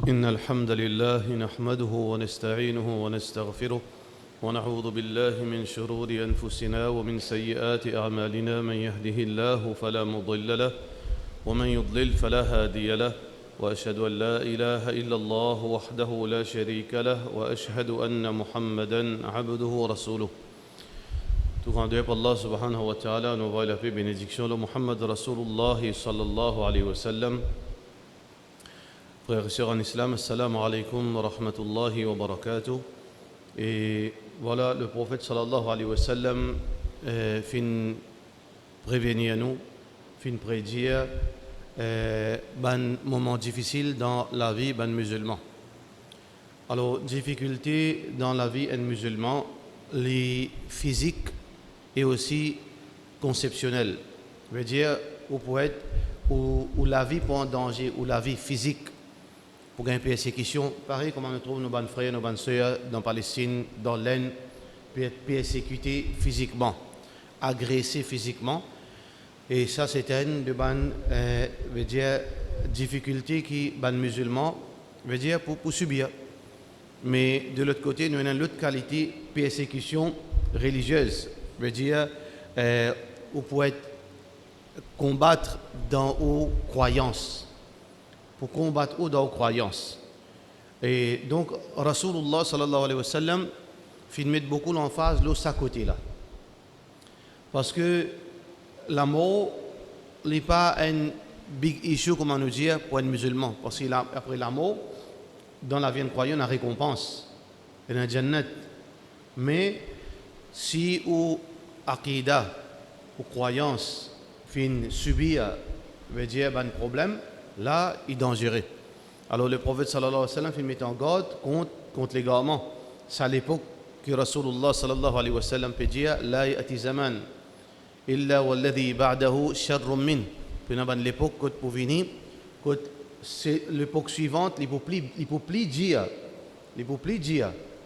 إن الحمد لله نحمده ونستعينه ونستغفره ونعوذ بالله من شرور أنفسنا ومن سيئات أعمالنا. من يهده الله فلا مضل له ومن يضلل فلا هادي له، وأشهد أن لا إله إلا الله وحده لا شريك له، وأشهد أن محمدًا عبده ورسوله. Tout rendu par Allah subhanahu wa ta'ala, nous voyons la paix et bénédiction de Muhammad Rasulullah sallallahu alayhi wa sallam. Frères et sœurs en islam, assalamu alaykum wa rahmatullahi wa barakatuh. Et voilà, le prophète sallallahu alayhi wa sallam fin prévenir nous, fin prédire un moment difficile dans la vie d'un musulman. Alors, difficulté dans la vie d'un musulman, les physiques et aussi conceptionnelles. Je veux dire, où la vie pour un danger, ou la vie physique pour une persécution, pareil comme on trouve nos bonnes frères, nos bonnes sœurs dans Palestine, dans l'Inde, peut être persécutés physiquement, agressés physiquement. Et ça, c'est une de bonnes difficultés qui les musulmans veut dire pour subir. Mais de l'autre côté, nous avons une autre qualité, persécution religieuse, veut dire où pour être combattre dans aux croyances. Pour combattre dans aux croyances. Et donc, Rasulullah sallallahu alayhi wa sallam met beaucoup l'emphase de ce côté-là. Parce que la mort n'est pas un big issue, comme on nous dit, pour un musulman. Parce qu'après la mort, dans la vie de croyant, on a récompense. Et dans le Jannat. Mais si ou aqidah, ou croyance, fin subir, veut dire un problème, là, il est dangereux. Alors le prophète sallallahu alayhi wa sallam il met en garde contre l'égarement. C'est à l'époque que Rasulullah sallallahu alayhi wa sallam peut dire la ya'ti zaman illa walladhi ba'dahu sharrun min. Puis dans l'époque que pour venir, c'est l'époque suivante, il peut plus dire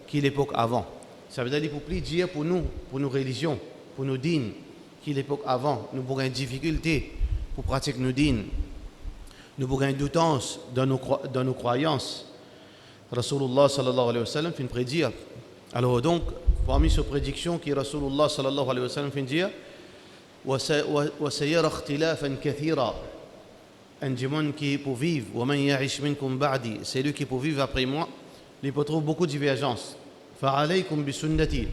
qui l'époque avant. Ça veut dire qu'il peut plus dire pour nos religions, pour nos dînes, qui l'époque avant, nous avons une difficulté pour pratiquer nos dînes. Nous avons une doutance dans nos croyances. Rasulullah sallallahu alayhi wa sallam fait prédire. Alors donc, parmi ces prédictions qui Rasulullah sallallahu alayhi wa sallam fait dire, وَسَيَرَ اخْتِلَافًا كَثِيرًا. Un démon qui peut vivre, وَمَنْ يَعِشْ مِنْكُمْ بَعْدِي. C'est lui qui peut vivre après moi. Il peut trouver beaucoup de divergences. فَعَلَيْكُمْ بِسُنَّتِي.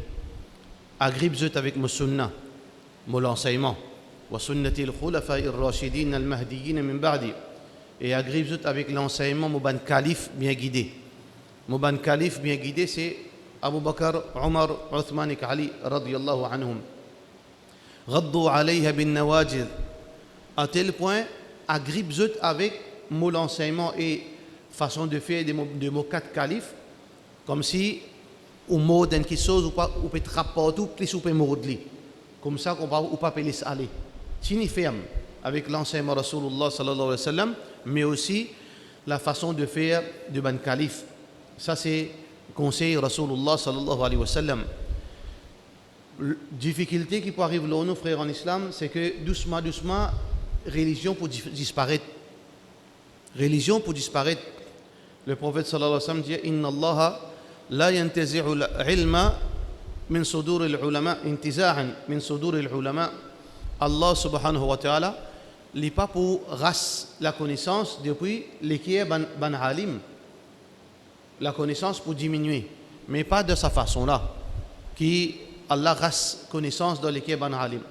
Agrippez-vous avec mon sunnah, mon enseignement. وَسُنَّةِ الْخُلَفَاءِ الرَّاشِدِينَ الْمَهْدِيِّينَ مِنْ بَعْدِي. Et agrippez-vous avec l'enseignement Mouban Khalif bien guidé. Mouban Khalif bien guidé, c'est Abu Bakr, Omar, Uthman et Ali radiyallahu anhum. Raddu alayha bin nawajid. À tel point, agrippez-vous avec mon enseignement et façon de faire de mots quatre califs, comme si au mot d'une chose ou pas ou peut rapporter plus ou peut mordre. Comme ça qu'on va ou pas laisser aller. Tini ferme avec l'enseignement Rasulullah sallallahu alayhi wa sallam, mais aussi la façon de faire du ban calife. Ça, c'est le conseil Rasulullah sallallahu alayhi wa sallam. Difficulté qui peut arriver là, nos frères en islam, c'est que doucement, religion peut disparaître. Religion peut disparaître. Le prophète sallallahu alayhi wa sallam dit Inna Allah la yantazi'u al-ilma min sudur al-ulama, intiza'an min sudur al-ulama. Allah subhanahu wa ta'ala n'est pas pour race la connaissance depuis l'équipe ban alim. La connaissance pour diminuer, mais pas de sa façon-là. Qui Allah race connaissance dans l'équipe ban alim.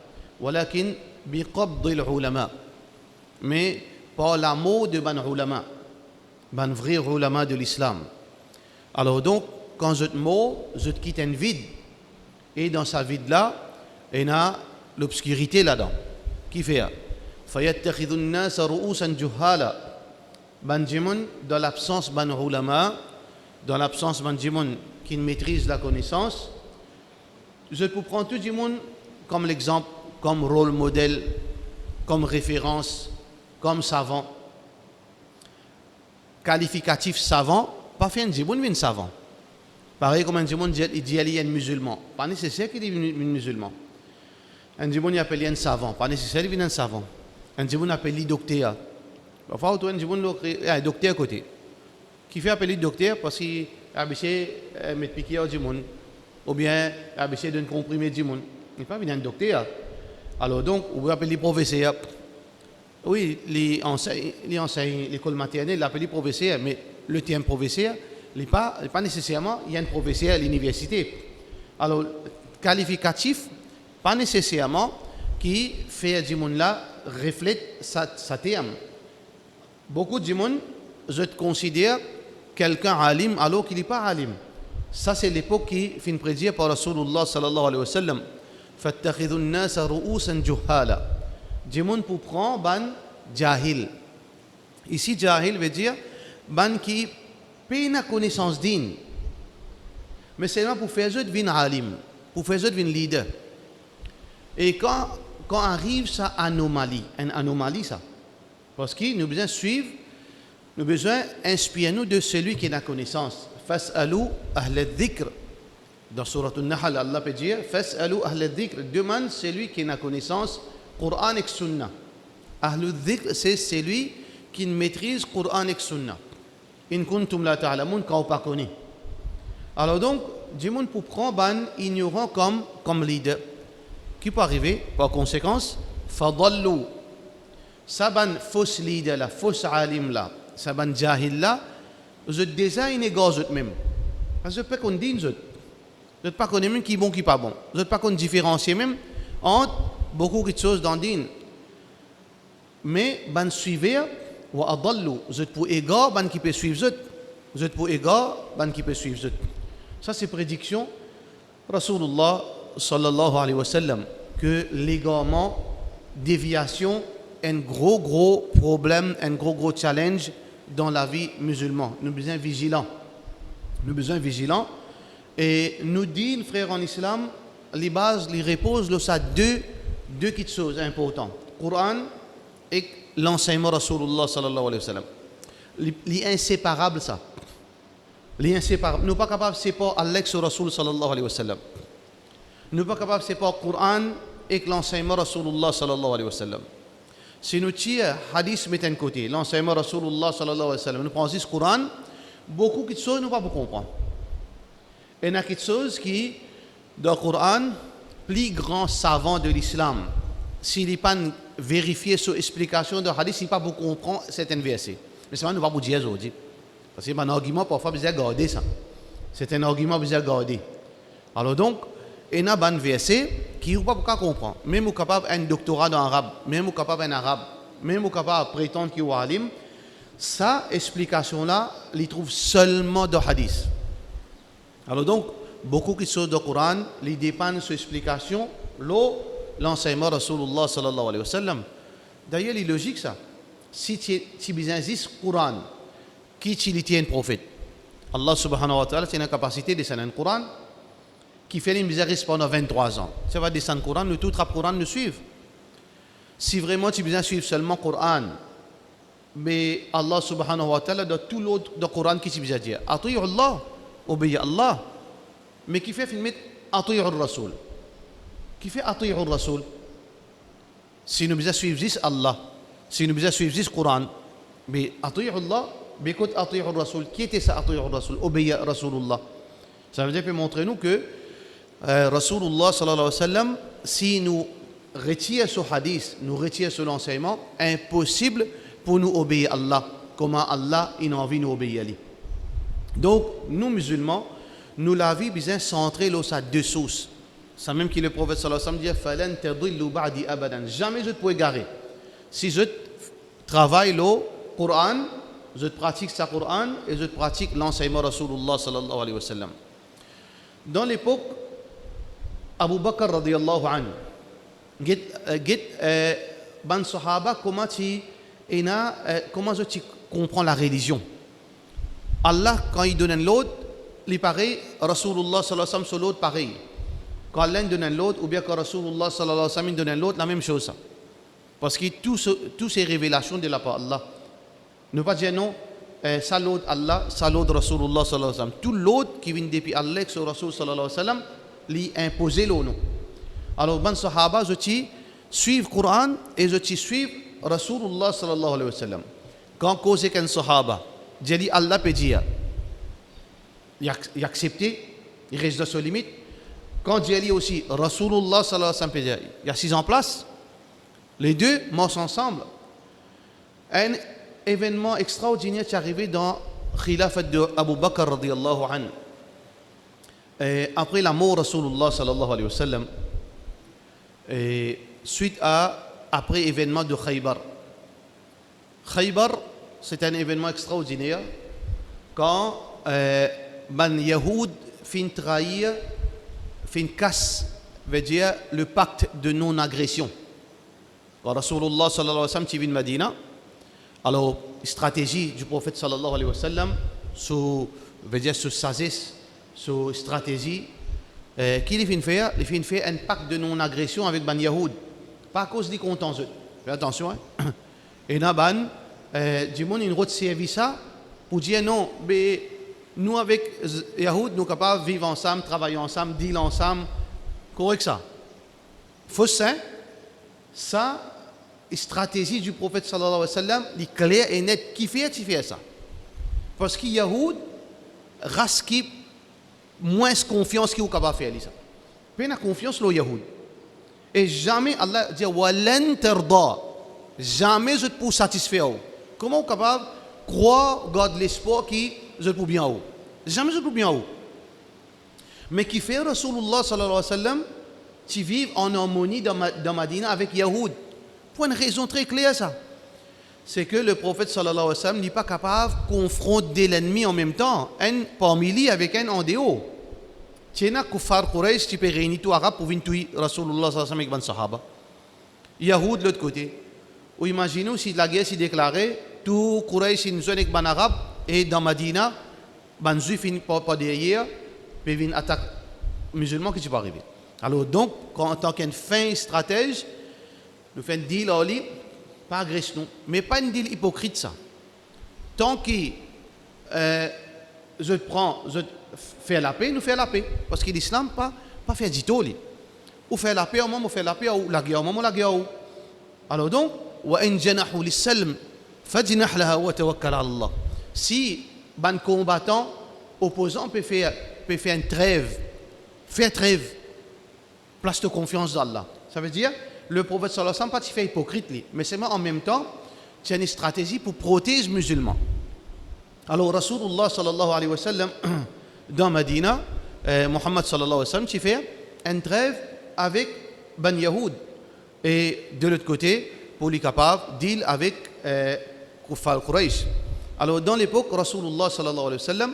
Walakin biqabd al-ulama. Mais par l'amour de ban ulama, ban vrai ulama de l'islam. Alors donc, quand je te mort, je te quitte un vide. Et dans sa vide-là, il y a l'obscurité là-dedans. Qui fait فَيَتَّخِذُ النَّاسَ رُؤُوسًا جُهَّالًا. Banjimoun, dans l'absence ban ulama, dans l'absence banjimoun qui maîtrise la connaissance, je peux prendre tout le monde comme l'exemple, comme rôle modèle, comme référence, comme savant. Qualificatif savant, pas fait un djimoun, mais un savant. Pareil comme un djimoun dit qu'il y a un musulman. Pas nécessaire qu'il y ait un musulman. Un djimoun il appelle un savant, pas nécessaire qu'il y ait un savant. Un djimoun appelle docteur. Parfois, on a un docteur à côté. qui fait appeler le docteur parce qu'il a besoin de mettre piqué au monde, ou bien il a besoin d'un comprimé du monde. Il n'est pas venu un docteur. Alors donc, on peut appeler les professeurs. Oui, les enseignants, l'école maternelle l'appellent les professeurs, mais le terme professeur, il n'est pas nécessairement, il y a un professeur à l'université. Alors, qualificatif, pas nécessairement, qui fait du monde là reflète sa terme. Beaucoup de monde, je considère quelqu'un alim alors qu'il n'est pas alim. Ça, c'est l'époque qui finit prédire par Rasulullah sallallahu alayhi wa sallam. Fattakhidun nasa ru'usan juhala. Du monde pour prendre ban jahil. Ici, jahil veut dire ban qui n'a connaissance d'une. Mais c'est seulement pour faire de vin alim, pour faire de vin leader. Et quand arrive ça anomalie, une anomalie ça, parce que nous besoin suivre, nous besoin inspirer nous de celui qui a la connaissance. Fas'alu ahl al-dhikr. Dans Surat An-Nahl, Allah peut dire Fas'alu ahl al-dhikr. Demande celui qui a la connaissance, Coran et Sunna. Ahl al-dhikr, c'est celui qui maîtrise Coran et Sunna. In kuntum la ta'lamun, quand on ne connaît pas. Alors donc, du monde pour prendre un ignorant comme leader. Qui peut arriver par conséquence fadallu. Ça ban fausse leader là, fausse alim là, ça ban jahil là, je design égal même. Parce que je ne sais pas qu'on dit, je ne sais pas qu'on est même qui est bon, qui n'est pas bon. Je ne sais pas qu'on différencie même entre beaucoup de choses dans le din. Mais ban suivre, wa adallu, je pour égal, ban qui peut suivre, je pour égal, ban qui peut suivre. Ça c'est prédiction Rasulullah sallallahu alayhi wa sallam, que l'égarement, déviation, un gros problème, un gros challenge dans la vie musulmane. Nous sommes besoin vigilants. Nous sommes besoin vigilants. Et nous dit, frères en islam, les bases, les reposent sur deux petites choses importantes. Coran et l'enseignement Rasulullah sallallahu alayhi wa sallam. Les inséparables, ça. Les inséparables. Nous ne sommes pas capables de séparer Allah sur Rasul sallallahu alayhi wa sallam. Nous ne sommes pas capables de séparer le Coran et l'enseignement Rasulullah sallallahu alayhi wa sallam. Si nous tirons hadith met un côté, l'enseignement Rasulullah sallallahu alayhi wa sallam, nous prenons le Coran, beaucoup de choses nous ne pouvons pas comprendre. Et il y a quelque chose qui, dans le Coran, plus grand savant de l'islam, s'il n'est pas vérifié sur l'explication de hadith, il ne peut pas comprendre certains versets. Mais c'est pas nous ne pouvons pas dire aujourd'hui. Parce que c'est un argument parfois besoin de garder ça. C'est un argument besoin de garder. Alors donc, il y a un verset qui ne peut pas comprendre. Même capable un doctorat en arabe, même capable un arabe, même capable prétendre qu'il est alim, sa explication-là, il trouve seulement dans le hadith. Alors donc, beaucoup de choses dans le Coran, ils dépendent de cette explication, l'enseignement de Rasulullah sallallahu alayhi wa sallam. D'ailleurs, il est logique ça. Si tu besoin de Coran, qui tient un prophète? Allah subhanahu wa ta'ala a la capacité de descendre un Coran qui fait une misère pendant 23 ans. Ça va descendre le Coran, nous tout le Coran nous suivre. Si vraiment tu as besoin de suivre seulement le Coran, mais Allah subhanahu wa ta'ala dans tout l'autre dans le Coran qui tu besoin de dire Ati'u Allah, obéis Allah. Mais qui fait filmer Ati'u Rasul. Qui fait Ati'u Rasul? Si nous besoin de suivre juste Allah, si nous besoin de suivre juste le Coran, mais Ati'u Allah, mais écoute Ati'u Rasul, qui était ça Ati'u Rasul? Obéis Rasulullah. Ça veut dire montrer nous que Rasulullah sallallahu alayhi wa sallam, si nous retirons ce hadith, nous retirons ce enseignement, impossible pour nous obéir à Allah, comment Allah il a envie de nous obéir à lui. Donc, nous musulmans, nous l'avons besoin centrer sur deux sources. C'est même que le prophète sallallahu alayhi wa sallam dit Falan tadillu ba'di abadan. Jamais je ne peux égarer. Si je travaille le Coran, je pratique ce Coran et je pratique l'enseignement Rasulullah sallallahu alayhi wa sallam. Dans l'époque, Abu Bakr radiyallahu anhu, ban sahaba comment tu comprends la religion. Allah quand il donne l'autre, il pareil, Rasulullah sallallahu alayhi wa sallam sur l'autre pareil. Quand Allah donne l'autre ou bien quand Rasulullah sallallahu alayhi wa sallam donne l'autre, la même chose. Parce que toutes ces révélations de la part d'Allah. Ne pas dire non, ça l'autre Allah, ça l'autre Rasulullah sallallahu alayhi wa sallam. Tout l'autre qui vient depuis Allah sur Rasul sallallahu alayhi wa sallam, lui imposer l'eau. Alors, ban sahaba, je suis le Coran et je suis Rasulullah sallallahu alayhi wa sallam. Quand cause qu'un sahaba, Jali Allah peut dire, il accepté, il reste dans ses limites. Quand Jali aussi, Rasulullah sallallahu alayhi wa sallam peut dire, il y a 6 en place, les deux marchent ensemble. Un événement extraordinaire est arrivé dans Khilafat de Abu Bakr radiyallahu anhu. Après la mort de Rasulullah sallallahu alayhi wa sallam, suite après événement de Khaybar. Khaybar, c'est un événement extraordinaire quand Ben Yahoud fin trahir, fin casse, veut dire le pacte de non-agression. Rasulullah sallallahu alayhi wa sallam qui vient de Medina. Alors, stratégie du prophète sallallahu alayhi wa sallam, veut dire sous sagesse, sous stratégie, qu'il vient faire, il vient faire un pacte de non-agression avec Ben Yahoud. Pas à cause des contentieux. Fais attention. Hein? Et Naban, du monde, une route service pour dire non, mais nous avec Yahoud, nous sommes capables de vivre ensemble, travailler ensemble, dealer ensemble. Correct ça. Faut ça, stratégie du prophète sallallahu alayhi wa sallam, il est clair et net. Qui fait ça? Parce que Yahoud, race qui moins confiance qu'il est capable de faire ça. Puis la confiance le Yahoud. Et jamais Allah dit walan tarda. Jamais je peux satisfaire. Comment est capable de croire, garder l'espoir qui je peux bien haut? Jamais je peux bien haut. Mais qui fait Rasulullah sallallahu alayhi wa sallam, qui vivent en harmonie dans Madina avec Yahoud. Pour une raison très claire ça. C'est que le prophète sallallahu alayhi wa sallam n'est pas capable de confronter l'ennemi en même temps, un parmi lui avec un en dehors. Tiens, Kuffar Quraysh, tu peux réunir tout arabe pour venir tuer Rasulullah sallallahu alayhi wa sallam avec ban sahaba. Yahoud de l'autre côté. Ou imaginez si la guerre s'est déclarée, tout Quraysh une zone avec ban arabe et dans Madina, ban juif pas derrière, puis une attaque musulmane qui ne peut pas arriver. Alors donc, en tant qu'un fin stratège, nous faisons un deal en ligne, pas agression, mais pas un deal hypocrite ça. Tant que je fais la paix, nous faisons la paix. Parce que l'islam pas fait du tout. Ou fait la paix au moment où fait la paix, ou la guerre au moment où la guerre. Alors donc, وَإِنْ جَنَحُوا لِلسَّلْمِ فَجْنَحْ لَهَا وَتَوَكَّلْ عَلَى اللَّهِ. Si un combattant opposant peut faire une trêve, faire trêve, place de confiance dans Allah. Ça veut dire, le prophète sallallahu alayhi wa sallam, pas fait hypocrite, mais c'est en même temps, c'est une stratégie pour protéger les musulmans. Alors, Rasulullah sallallahu alayhi wa sallam, dans Medina, Muhammad sallallahu alayhi wa sallam, il fait une trêve avec Ben Yahoud. Et de l'autre côté, pour les capables, deal avec Kuffar Quraysh. Alors, dans l'époque, Rasulullah sallallahu alayhi wa sallam,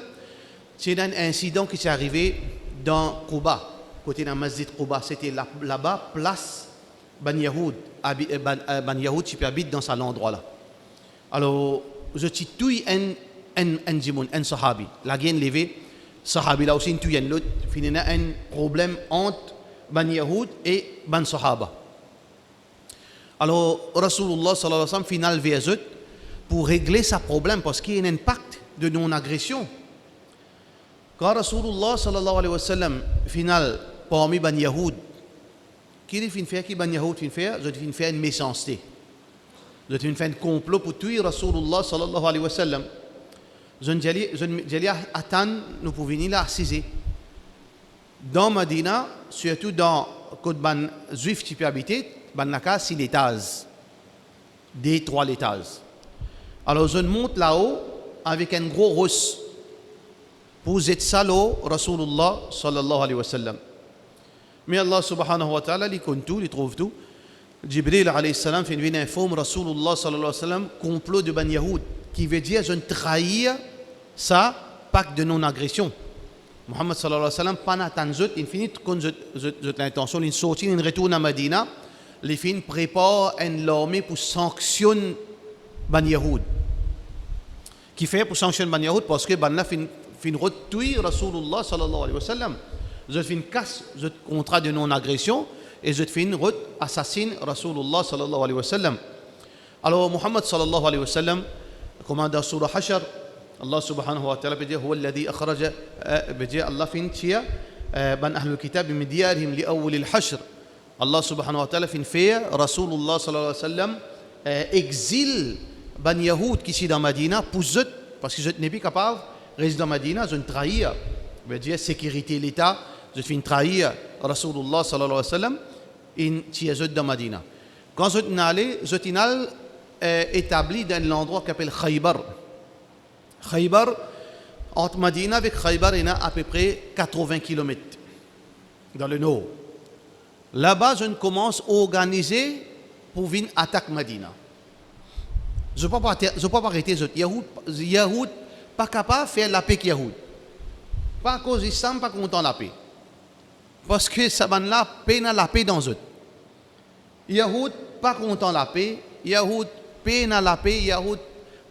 c'est un incident qui s'est arrivé dans Quba, côté d'un masjid Quba. C'était là-bas, place Ben Yahoud. Ben Yahoud qui habite dans cet endroit-là. Alors, je tue un sahabi. La guerre levée, sahabi là aussi, tue un autre. Il y a un problème entre Ben Yahoud et Ben Sahaba. Alors, Rasulullah sallallahu alayhi wa sallam, final vers eux pour régler ce problème parce qu'il y a un impact de non-agression. Quand Rasulullah sallallahu alayhi wa sallam, final, parmi Ben Yahoud, qui fin faire, qui Ben Yahoud fin faire, je fin faire une méchanceté. Je fin faire un complot pour tuer Rasulullah sallallahu alayhi wa sallam. Je n'allais attendre, nous pouvons venir là assiser. Dans Medina, surtout dans côté ban juif qui peut habiter, ban naka 6 étages, des 3 étages. Alors je monte là-haut avec un gros russe pour être salo Rasulullah sallallahu alayhi wa sallam. Mais Allah subhanahu wa ta'ala, il connaît tout, il trouve tout. Jibril alayhi salam fait une informe Rasulullah sallallahu alayhi wa sallam complot de Ben Yahoud qui veut dire je ne trahir ça pacte de non-agression. Muhammad sallallahu alayhi wa sallam pas n'attend il finit quand je l'intention il sortit il retourne à Medina les fins prépare une armée pour sanctionner Ben Yahoud qui fait pour sanctionner Ben Yahoud parce que Ben là fin tuer Rasulullah sallallahu alayhi wa sallam. Je fin casse je contrat de non-agression et je fin assassine Rasulullah sallallahu alayhi wa sallam. Alors Muhammad sallallahu alayhi wa sallam commandant surah Hashr Allah subhanahu wa ta'ala بيجي هو الذي أخرج بيجي الله فين تيا بن أهل الكتاب من ديارهم لأول الحشر الله سبحانه وتعالى فين فيا رسول الله صلى الله عليه وسلم exil بن يهود qui sont dans Medina pour Parce que je n'ai pas capable de résider dans Medina, je ne trahir, veut dire sécurité de l'État, je suis trahir Rasulullah sallallahu alayhi wa sallam, in tiazut dans Medina. Quand je suis allé, je suis établi dans l'endroit qu'on appelle Khaybar. Khaybar, entre Medina avec Khaybar, il y a à peu près 80 km dans le nord. Là-bas, je commence à organiser pour venir attaquer Medina. Je ne peux pas arrêter les Yahoud, pas capable de faire la paix avec Yahoud. Pas à cause d'Islam, pas content de la paix. Parce que ça va la paix dans la paix dans eux. Yahoud, pas content de la paix. Yahoud, paix dans la paix. Yahoud,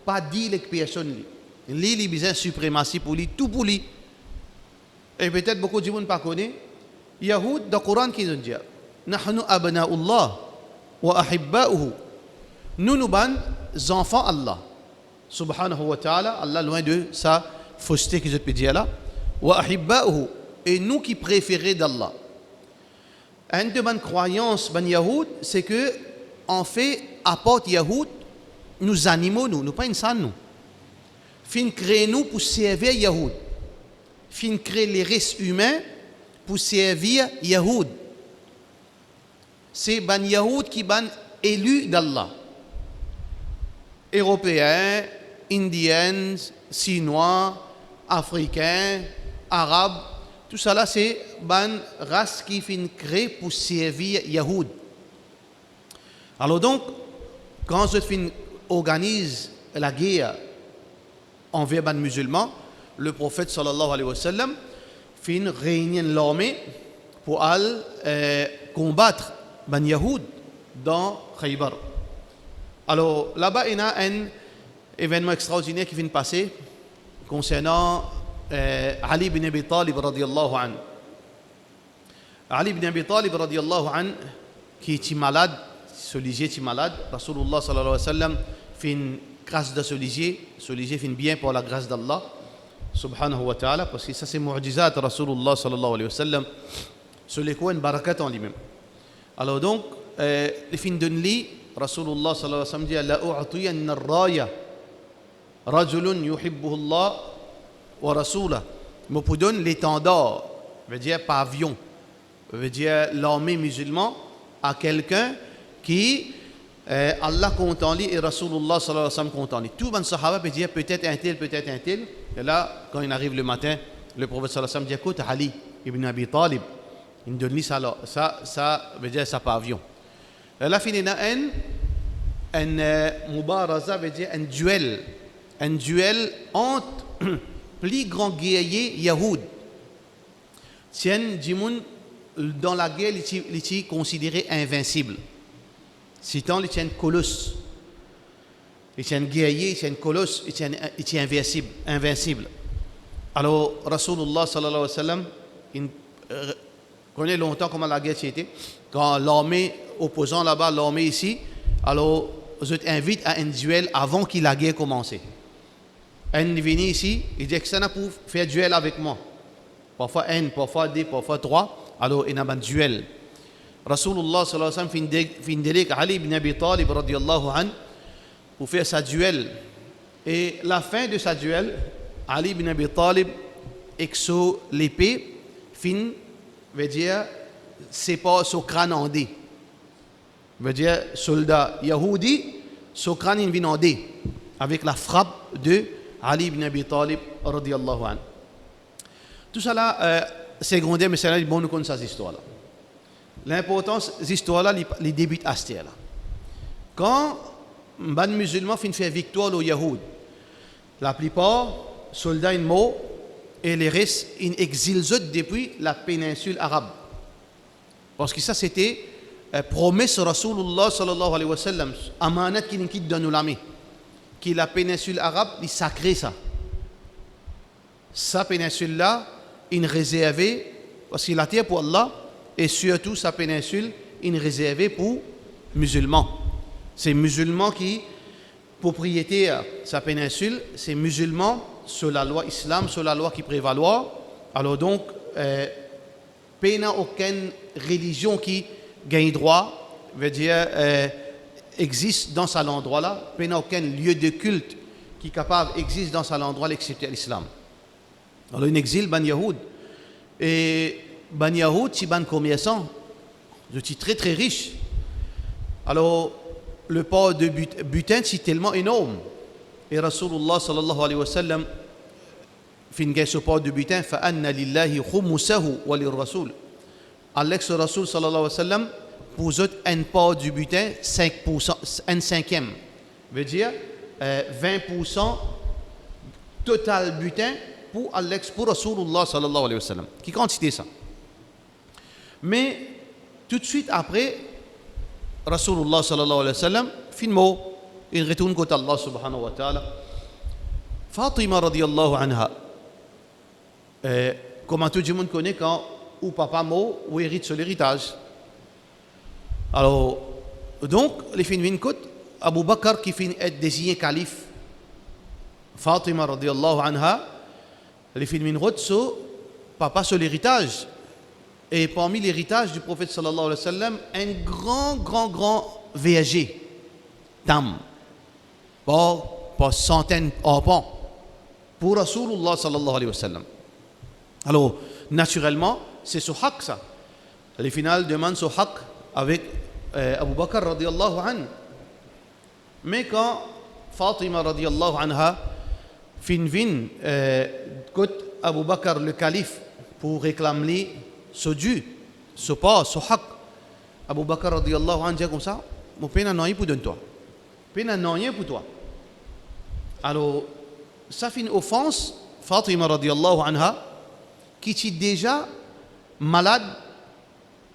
pas dit les personnes. Les besoin suprématie pour lui, tout pour lui. Et peut-être beaucoup de gens ne connaissent pas. Yahoud, dans le Coran, qui nous dit Nahnu abna'ullah wa ahibba'uhu. Nous sommes enfants Allah. Subhanahu wa ta'ala, Allah loin de sa fausseté que je peux dire là. Wa ahibba'uhu. Et nous qui préférons d'Allah. Une de mes croyances, ben Yahoud, c'est que, en fait, apporte Yahoud, nous animaux, nous pas insan, nous. Fin créer nous pour servir Yahoud. Fin créer les races humains pour servir Yahoud. C'est ben Yahoud qui ban élu d'Allah. Européens, Indiens, Chinois, Africains, Arabes, tout ça là c'est ban race qui fin créer pour servir Yahoud. Alors donc, quand je fin organise la guerre envers les musulmans, le prophète sallallahu alayhi wa sallam fin réunir l'armée pour aller combattre les Yahoud dans Khaybar. Alors là-bas, il y a un événement extraordinaire qui vient de passer concernant Ali ibn Abi Talib radiyallahu anhu. Ali ibn Abi Talib radiyallahu anhu qui est malade, ce est malade, Rasulullah sallallahu alayhi wa sallam fait une grâce de ce ligier fait bien pour la grâce d'Allah subhanahu wa ta'ala, parce que ça c'est mu'jizat Rasulullah sallallahu alayhi wa sallam, sur les quoi une barakat en lui-même. Alors donc, les fins de lit, Rasulullah sallallahu alayhi wa sallam dit la u'tiyanna ar-raya rajulun yuhibbuhu Allah wa rasulah. Me pour donner l'étendard, veut dire pavillon, veut dire l'armée musulmane à quelqu'un qui Allah content lui et Rasulullah sallallahu alayhi wa sallam content lui. Tout le sahaba peut dire peut-être un tel. Et là, quand il arrive le matin, le prophète sallallahu alayhi wa sallam dit écoute Ali ibn Abi Talib, il donne lui ça veut dire sa pavillon. Et là, il y a un mubaraza, veut dire un duel entre plus grands guerriers Yahoud. Tiens, Jimoun, dans la guerre, il est considéré invincible. Citant, il est un colosse. Il est un guerrier, il est un colosse, il est invincible. Alors, Rasulullah sallallahu alayhi wa sallam, il connaît longtemps comment la guerre était. Quand l'armée opposant là-bas, l'armée ici, alors je t'invite à un duel avant que la guerre commence. Un vient ici, il dit que ça n'a pour faire duel avec moi. Parfois un, parfois deux, parfois trois. Alors il y a un duel. Rasulullah sallallahu alayhi wa sallam fin délique Ali ibn Abi Talib radiyallahu anhu pour faire sa duel. Et la fin de sa duel, Ali ibn Abi Talib exo l'épée, fin veut dire c'est pas son crâne en dé. Veut dire soldat Yahoudi, son crâne vient en dé avec la frappe de Ali ibn Abi Talib radiyallahu anhu. Tout ça là, secondaire, mais c'est bon nous connaissons ces histoires là. L'importance de ces histoires là, les débutent à ce là. Quand les musulmans finissent faire victoire aux Yahoud, la plupart soldats sont morts et les restes ils exilent depuis la péninsule arabe. Parce que ça c'était promesse Rasulullah sallallahu alayhi wa sallam, amanat qui nous quitte dans nos lamis, qui la péninsule arabe, il sacré ça. Sa péninsule là, il réservée parce qu'il a terre pour Allah et surtout sa péninsule, il réservée pour musulmans. C'est musulmans qui propriétaire sa péninsule, c'est musulmans sur la loi islam, sur la loi qui prévaloir. Alors donc, il n'y a aucune religion qui gagne droit, veut dire existe dans cet endroit-là. Il n'y a aucun lieu de culte qui est capable existe dans cet endroit excepté l'islam. Alors il exile ban Yahoud. Et ban Yahoud, c'est ban commerçant. Je suis très très riche. Alors le port de butin, c'est tellement énorme. Et Rasulullah sallallahu alayhi wa sallam, fin ce port de butin, fa anna lillahi khumusahu wa lirrasul. Alex Rasul sallallahu alayhi wa sallam, pour eux, un port du butin, 5%, un cinquième. Veut dire 20% total butin pour Alex, pour Rasulullah sallallahu alayhi wa sallam. Qui quantité ça? Mais tout de suite après, Rasulullah sallallahu alayhi wa sallam, finalement, il retourne côté Allah subhanahu wa ta'ala. Fatima radiallahu anha, comment tout le monde connaît quand ou papa mort ou hérite sur l'héritage. Alors, donc, les fins de côte, Abu Bakr qui finit être désigné calife, Fatima radiallahu anha, les fins de route sur papa sur l'héritage. Et parmi l'héritage du prophète sallallahu alayhi wa sallam, un grand viager, dame, par centaines d'enfants, pour Rasulullah sallallahu alayhi wa sallam. Alors, naturellement, c'est ce haq ça. Les finales demandent ce haq avec Abu Bakr radiallahu anhu. Mais quand Fatima radiallahu anha vin côté Abu Bakr le calife pour réclamer ce dû, ce pas, ce haq, Abu Bakr radiallahu anhu dit comme ça, mon peine n'a rien pour toi. Peine n'a rien pour toi. Alors, ça fait une offense, Fatima radiallahu anha, qui est déjà malade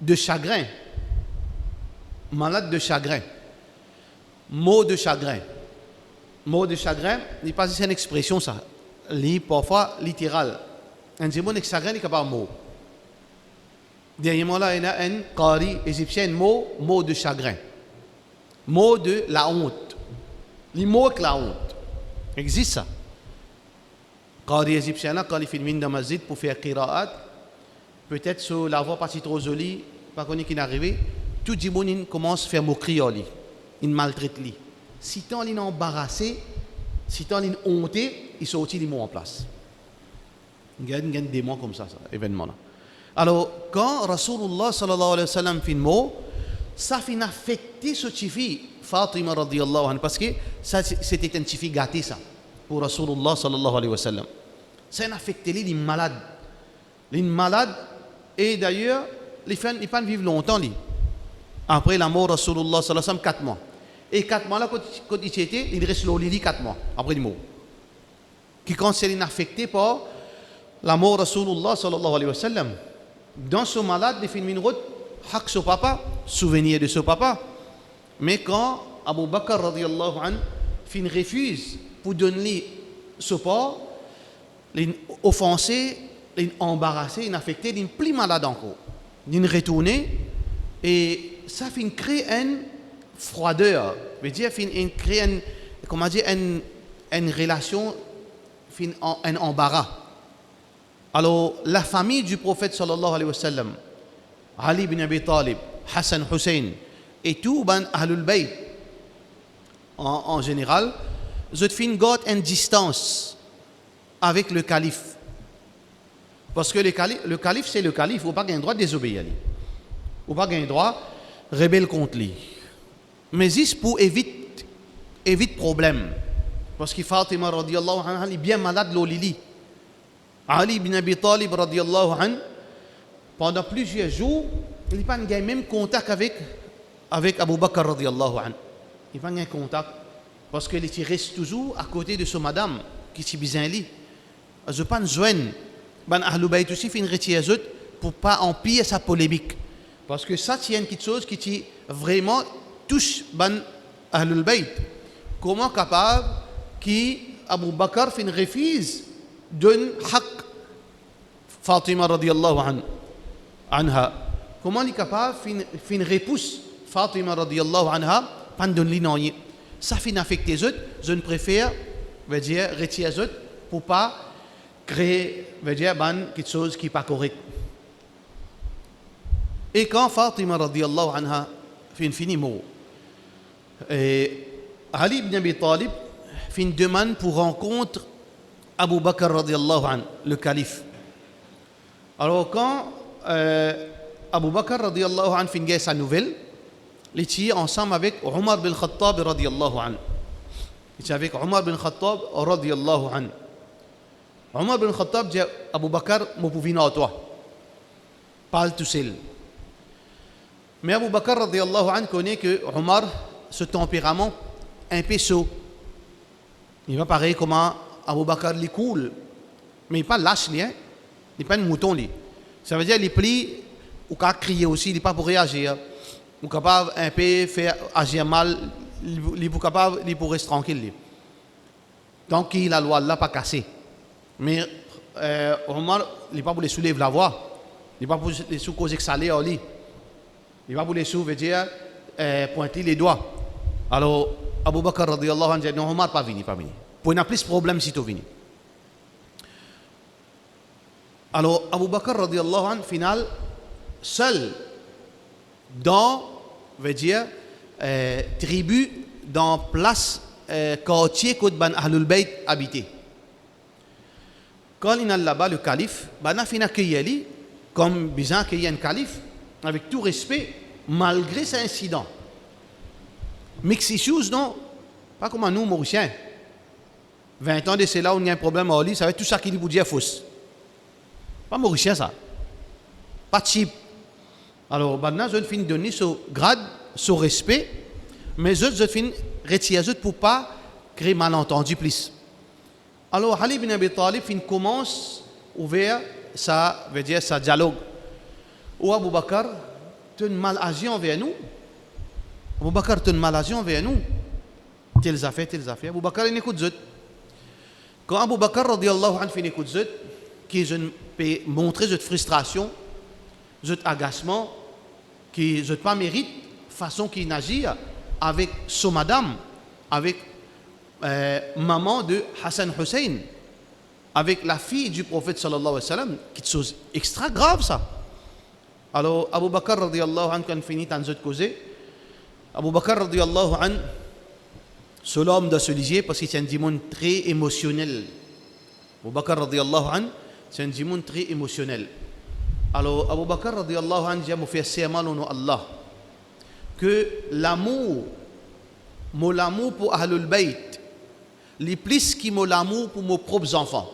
de chagrin. Malade de chagrin. Mot de chagrin. Mot de chagrin, il pas c'est une expression ça. Parfois littérale. Un mot de chagrin, il n'y a pas de mot. Derrière là, il y a un qari égyptien, mot de chagrin. Mot de la honte. Les mots avec la honte. Existe ça. Qari égyptien là, quand il fait une masjid pour faire qira'at, peut-être sur la voix pas si trop jolie, pas connu qui est arrivé, tout le monde commence à faire moquerie à lui. Il maltraite lui. Si tant il est embarrassé, si tant il est honté, il sort les mots en place. Il y a des démons comme ça, événement là. Alors, quand Rasulullah sallallahu alayhi wa sallam fait le mot, ça fait affecter ce fille, Fatima radiallahu anha, parce que ça c'était un fille gâté ça, pour Rasulullah sallallahu alayhi wa sallam. Ça a affecté les malades. Les malades, et d'ailleurs, les femmes ne vivent pas longtemps. Après la mort de Rasulullah sallallahu alayhi wa sallam, 4 mois. Et 4 mois là, quand il était, il reste au lit 4 mois, après le mot. Qui quand c'est affecté par la mort de Rasulullah sallallahu alayhi wa sallam. Dans ce malade, il fait une route, haq ce papa, souvenir de ce papa. Mais quand Abu Bakr radiallahu anhu refuse pour donner ce pas, il est offensé, il est embarrassé, il est affecté, il est plus malade encore. Il est retourné et ça fait créer une froideur, veut dire créer une relation, un embarras. Alors, la famille du prophète sallallahu alayhi wa sallam, Ali ibn Abi Talib, Hassan Hussein, et tout ban Ahlul Bayt, en général, ils ont une distance avec le calife. Parce que le calife, c'est le calife, il n'a pas le droit de désobéir. Il n'a pas le droit de rebelle contre lui. Mais c'est pour éviter problème. Parce que Fatima radiallahu anha est bien malade de l'olili. Ali ibn Abi Talib radiallahu anhu, pendant plusieurs jours, il n'a pas eu même contact avec Abu Bakr radiallahu anhu. Il n'a pas eu contact. Parce qu'il reste toujours à côté de ce madame qui est bien li. Je ne pas joindre. Ben Ahlul Bayt aussi fait une retirée pour ne pas empirer sa polémique. Parce que ça, c'est une petite chose qui vraiment touche Ben Ahlul Bayt. Comment capable qui Abu Bakr fait une refuse d'un haq Fatima radiallahu anha. Comment il est capable de faire repousse Fatima radiallahu anha pendant l'innoyer. Ça fait affecter les autres. Je ne préfère, veut dire, retirer les autres pour pas créer, veut dire, quelque chose qui n'est pas correct. Et quand Fatima radiallahu anha fait une finie mot, Ali ibn Abi Talib fait une demande pour rencontre Abu Bakr radiallahu anhu, le calife. Alors quand Abu Bakr radiallahu anhu fait sa nouvelle, il était ensemble avec Omar bin Khattab radiallahu anhu. Il était avec Omar bin Khattab radiallahu anhu. Omar bin Khattab dit Abu Bakr, moi pour venir à toi. Parle tout seul. Mais Abu Bakr radiallahu anhu connaît que Omar, ce tempérament un peu chaud. Il va pareil comment Abu Bakr il cool, mais il n'est pas lâche, il n'est pas un mouton. Ça veut dire qu'il plie, ou qu'il crier aussi, il n'est pas pour réagir. Ou capable un peu faire agir mal, il est capable, il pour rester tranquille. Tant qu'il a la loi là, pas cassé. Mais Omar, il n'est pas pour les soulever la voix. Il n'est pas pour les sous causer que ça allait au lit. Il n'est pas pour les sous, veut dire pointer les doigts. Alors, Abu Bakr radiallahu anhu dit non, Omar, pas venu, pas venu. Pour n'y a plus de problème si tu viens. Alors, Abu Bakr radiallahu anhu, final, seul, dans, veut dire, tribu, dans place, quartier, côté ban Ahlul Bayt habité. Quand il est là-bas, le calife, il a fait accueillir comme bizarre accueillir un calife, avec tout respect, malgré cet incident. Mais ces choses, non, pas comme nous, Mauriciens. 20 ans de cela, où il y a un problème à lui, ça va être tout ça qu'il dit pour dire fausse. Pas Mauricien, ça. Pas cheap. Alors, maintenant, je finis de donner ce grade, ce respect, mais je finis de retirer pour ne pas créer malentendu plus. Alors, Ali bin Abi Talib commence ouvert ça veut dire ça dialogue. Ou Abu Bakr, tu as mal agi envers nous. Abu Bakr, tu as mal agi envers nous. Telles affaires. Abu Bakr, il écoute zut. Quand Abu Bakr, radiallahu anhu, il écoute zut, qui peut montrer cette frustration, cet agacement, qui ne pas mérite, façon qu'il agit avec son madame, avec maman de Hassan Hussein, avec la fille du prophète sallallahu alayhi wa sallam, qui est une chose extra grave ça. Alors Abu Bakr radiallahu anhu, quand il finit dans cette cause, Abu Bakr radiallahu anhu, c'est l'homme de ce ligier parce qu'il est un démon très émotionnel. Abu Bakr radiallahu anhu, c'est un démon très émotionnel. Alors Abu Bakr radiallahu anhu dit à faire serment au nom Allah que l'amour pour Ahlul Bayt, les plus qui m'ont l'amour pour mes propres enfants.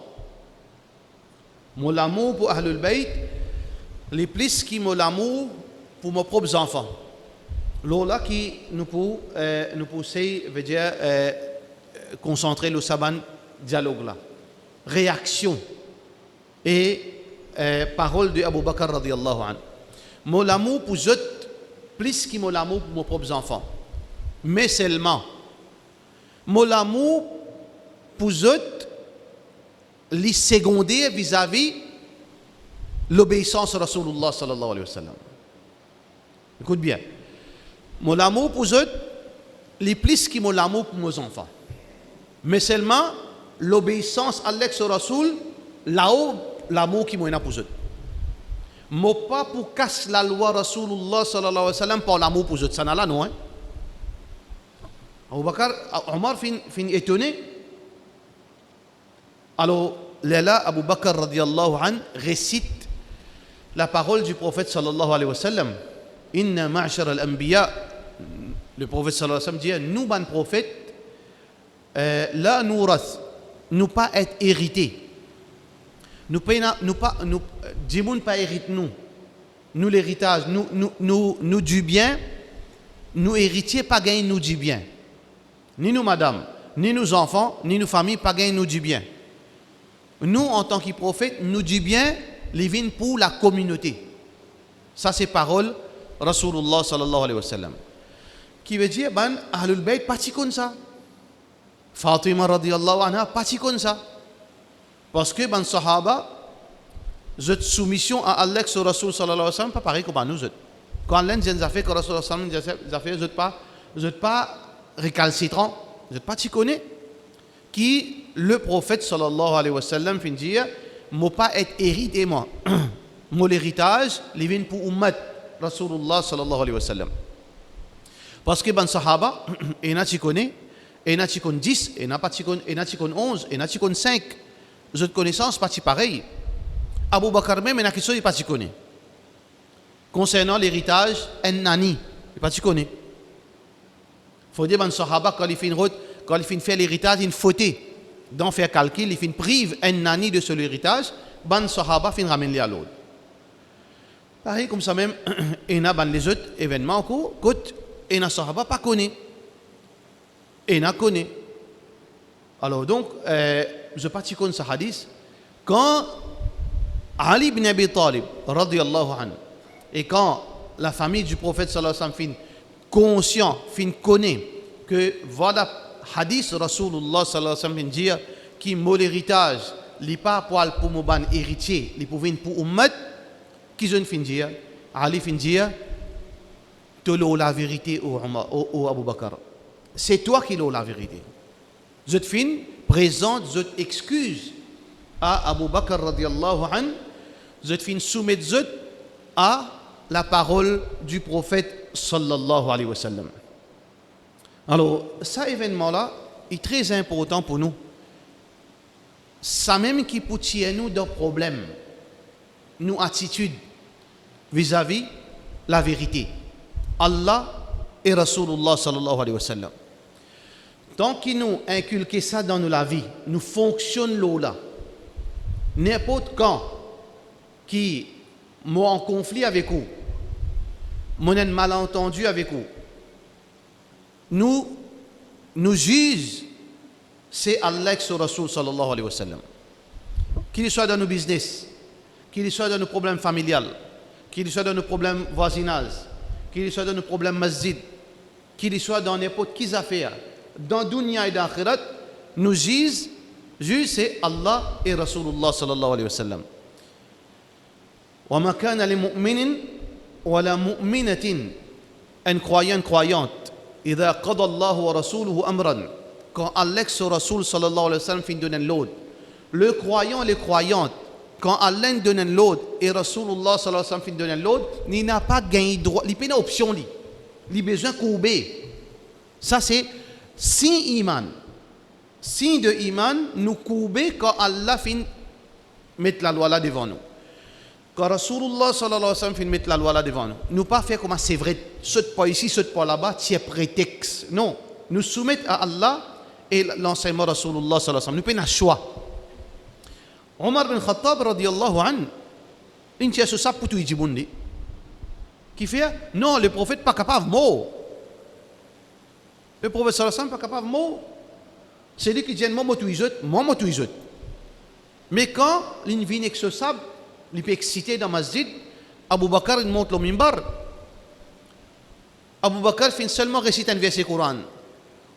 Mon amour pour Ahlul Bayt, les plus qui m'ont l'amour pour mes propres enfants. Là qui nous pousse, veut dire, concentrer le saban dialogue là. Réaction et parole de Abu Bakr radiallahu anhu. Mon amour pour eux, plus que mon amour pour mes propres enfants. Mais seulement, mon amour pour eux, les secondaires vis-à-vis l'obéissance à Rasulullah sallallahu alayhi wa sallam. Écoute bien. Mon amour pour eux, les plus que mon amour pour mes enfants. Mais seulement l'obéissance à l'ex Rasul, là-haut, l'amour qui m'a pour eux. Mais pas pour casser la loi Rasulullah sallallahu alayhi wa sallam par l'amour pour eux. Ça n'a là, non, hein? Abu Bakr, Omar fin étonné. Alors, là, Abu Bakr radiallahu anhu récite la parole du prophète sallallahu alayhi wa sallam. Inna ma'ashar al-anbiya. Le prophète sallallahu alayhi wa sallam dit, nous, ban prophète, là, nous pas être hérités. Nous pas hériter nous l'héritage, nous du bien, nous héritiers pas gagner nous du bien. Ni nous madame, ni nos enfants, ni nos familles pas gagner nous du bien. Nous en tant que prophètes, nous du bien, les vignes pour la communauté. Ça c'est parole Rasulullah sallallahu alayhi wa sallam. Qui veut dire ban Ahlul Bayt pas comme ça. Fatima radiyallahu anha pas comme ça. Parce que ban sahaba cette soumission à Allah sur Rasul sallallahu alayhi wa sallam pas pareil comme nous. Quand l'un des affaires que Rasul sallallahu alayhi wa sallam vous n'êtes pas récalcitrant, vous n'êtes pas connais qui le prophète sallallahu alayhi wa sallam fin dire moi pas être hérité moi. Mon héritage les vient pour ummat Rasulullah sallallahu alayhi wa sallam. Parce que ban sahaba et na connais Et il y en a qui ont 10, et il y en a qui ont 11, et il y en a qui ont 5. Les autres connaissances, pas pareil. Abu Bakr même, il y en a qui sont pas connaissent. Concernant l'héritage, Nani, il pas connaît. Il faut dire que les Sahaba, quand ils finissent faire l'héritage, ils fautent. Dans faire calcul, ils finissent prive Nani de ce héritage, les Sahaba finissent ramener à l'autre. Pareil comme ça même, il y a les autres événements que les Sahaba pas connaissent. Et n'a connaît. Alors donc, je partis comme ce hadith. Quand Ali ibn Abi Talib, radiyallahu anhu, et quand la famille du prophète sallallahu alayhi wa sallam fin conscient, fin connaît que voilà hadith Rasulullah sallallahu alayhi wa sallam dire qui mot l'héritage, li pas pour mon ban héritier, li pour pour ummat, qui jeune fin dire, Ali fin dire, tolo la vérité au Abu Bakr. C'est toi qui l'as la vérité. Je te fin présente, je t'excuse à Abu Bakr radiallahu anhu, je te fin soumettre à la parole du prophète sallallahu alayhi wa sallam. Alors, cet événement-là est très important pour nous. Ça même qui peut tirer nous d'un problème, nos attitudes vis-à-vis la vérité. Allah et Rasulullah sallallahu alayhi wa sallam. Tant qu'il nous inculque ça dans la vie, nous fonctionnons là. N'importe quand qui m'ont en conflit avec vous, m'ont un malentendu avec vous, nous juge, c'est Allah et son Rasul sallallahu alayhi wa sallam. Qu'il soit dans nos business, qu'il soit dans nos problèmes familiales, qu'il soit dans nos problèmes voisinage, qu'il soit dans nos problèmes masjid, qu'il soit dans n'importe quelle affaire, dans dunya et dans akhirat, nous juge c'est Allah et Rasulullah sallallahu alayhi wa sallam. وَمَا كَانَ لِمُؤْمِنٍ وَلَا مُؤْمِنَةٍ un croyant, croyante, إِذَا قَضَى اللَّهُ وَرَسُولُهُ أَمْرًا quand Allah et son Rasul sallallahu alayhi wa sallam fin donner l'autre. Le croyant, les croyantes, quand Allah donne l'autre et Rasulullah sallallahu alayhi wa sallam fin donner l'autre, il n'a pas gagné droit, il n'a pas d'option, il a besoin de couper. Ça c'est signe iman. Signe de iman, nous couper quand Allah fin mettre la loi là devant nous. Quand Rasulullah sallallahu alayhi wa sallam fin mettre la loi là devant nous. Nous pas faire comme c'est vrai, saute pas ici, saute pas là-bas, c'est prétexte. Non, nous soumettre à Allah et l'enseignement Rasulullah sallallahu alayhi wa sallam. Nous prenons un choix. Omar bin Khattab radiyallahu anhu, il tient ce ça pour tout le qui fait non, le prophète pas capable de mort. Le prophète sallallahu alayhi wa sallam pas capable de mort. C'est lui qui dit moi tout les autres. Mais quand il vient avec ce sable, il peut exciter dans le masjid, Abu Bakr il monte le mimbar. Abu Bakr fin seulement réciter un verset Coran.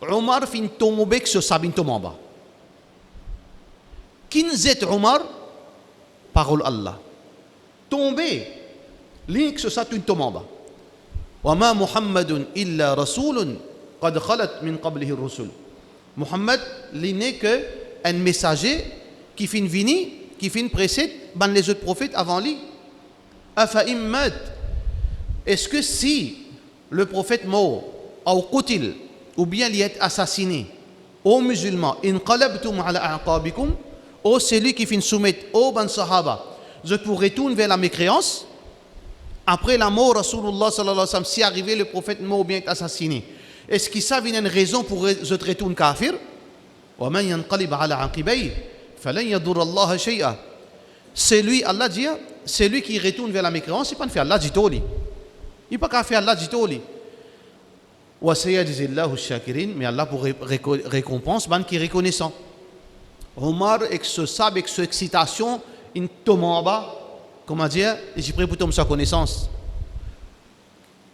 Omar fin tomber avec ce sable, il tombe en bas. Kinzet Omar, parole Allah. Tomber, l'unique ce sable, il tombe en bas. وما محمد إلا رسول قد خلت من قبله الرسل. Muhammad, il n'est qu'un messager qui finit venir, qui finit précède les autres prophètes avant lui. Est-ce que si le prophète mort, ou bien il est assassiné, aux musulmans, inqalabtum ala a'qabikum, ou celui qui finit soumettre aux ban sahaba, je pourrais retourner vers la mécréance. Après la mort, Rasulullah sallallahu alayhi wa sallam, si arrivé le prophète mort ou bien est assassiné, est-ce qu'il ça vient une raison pour je retourne kafir? وَمَنْ يَنْقَلِبْ عَلَى عَقِبَيْهِ فَلَنْ يَضُرَّ اللَّهَ شَيْئًا. C'est lui, Allah dit, c'est lui qui retourne vers la mécréance, il ne peut pas faire Allah dit tout. Il ne peut pas faire Allah dit tout. وَسَيَجْزِي اللَّهُ الشَّاكِرِينَ. Mais Allah pour récompense, ban qui est reconnaissant. Omar, avec ce sable, avec cette excitation, il tombe en bas. Comment dire? J'ai pris pour tomber sa connaissance.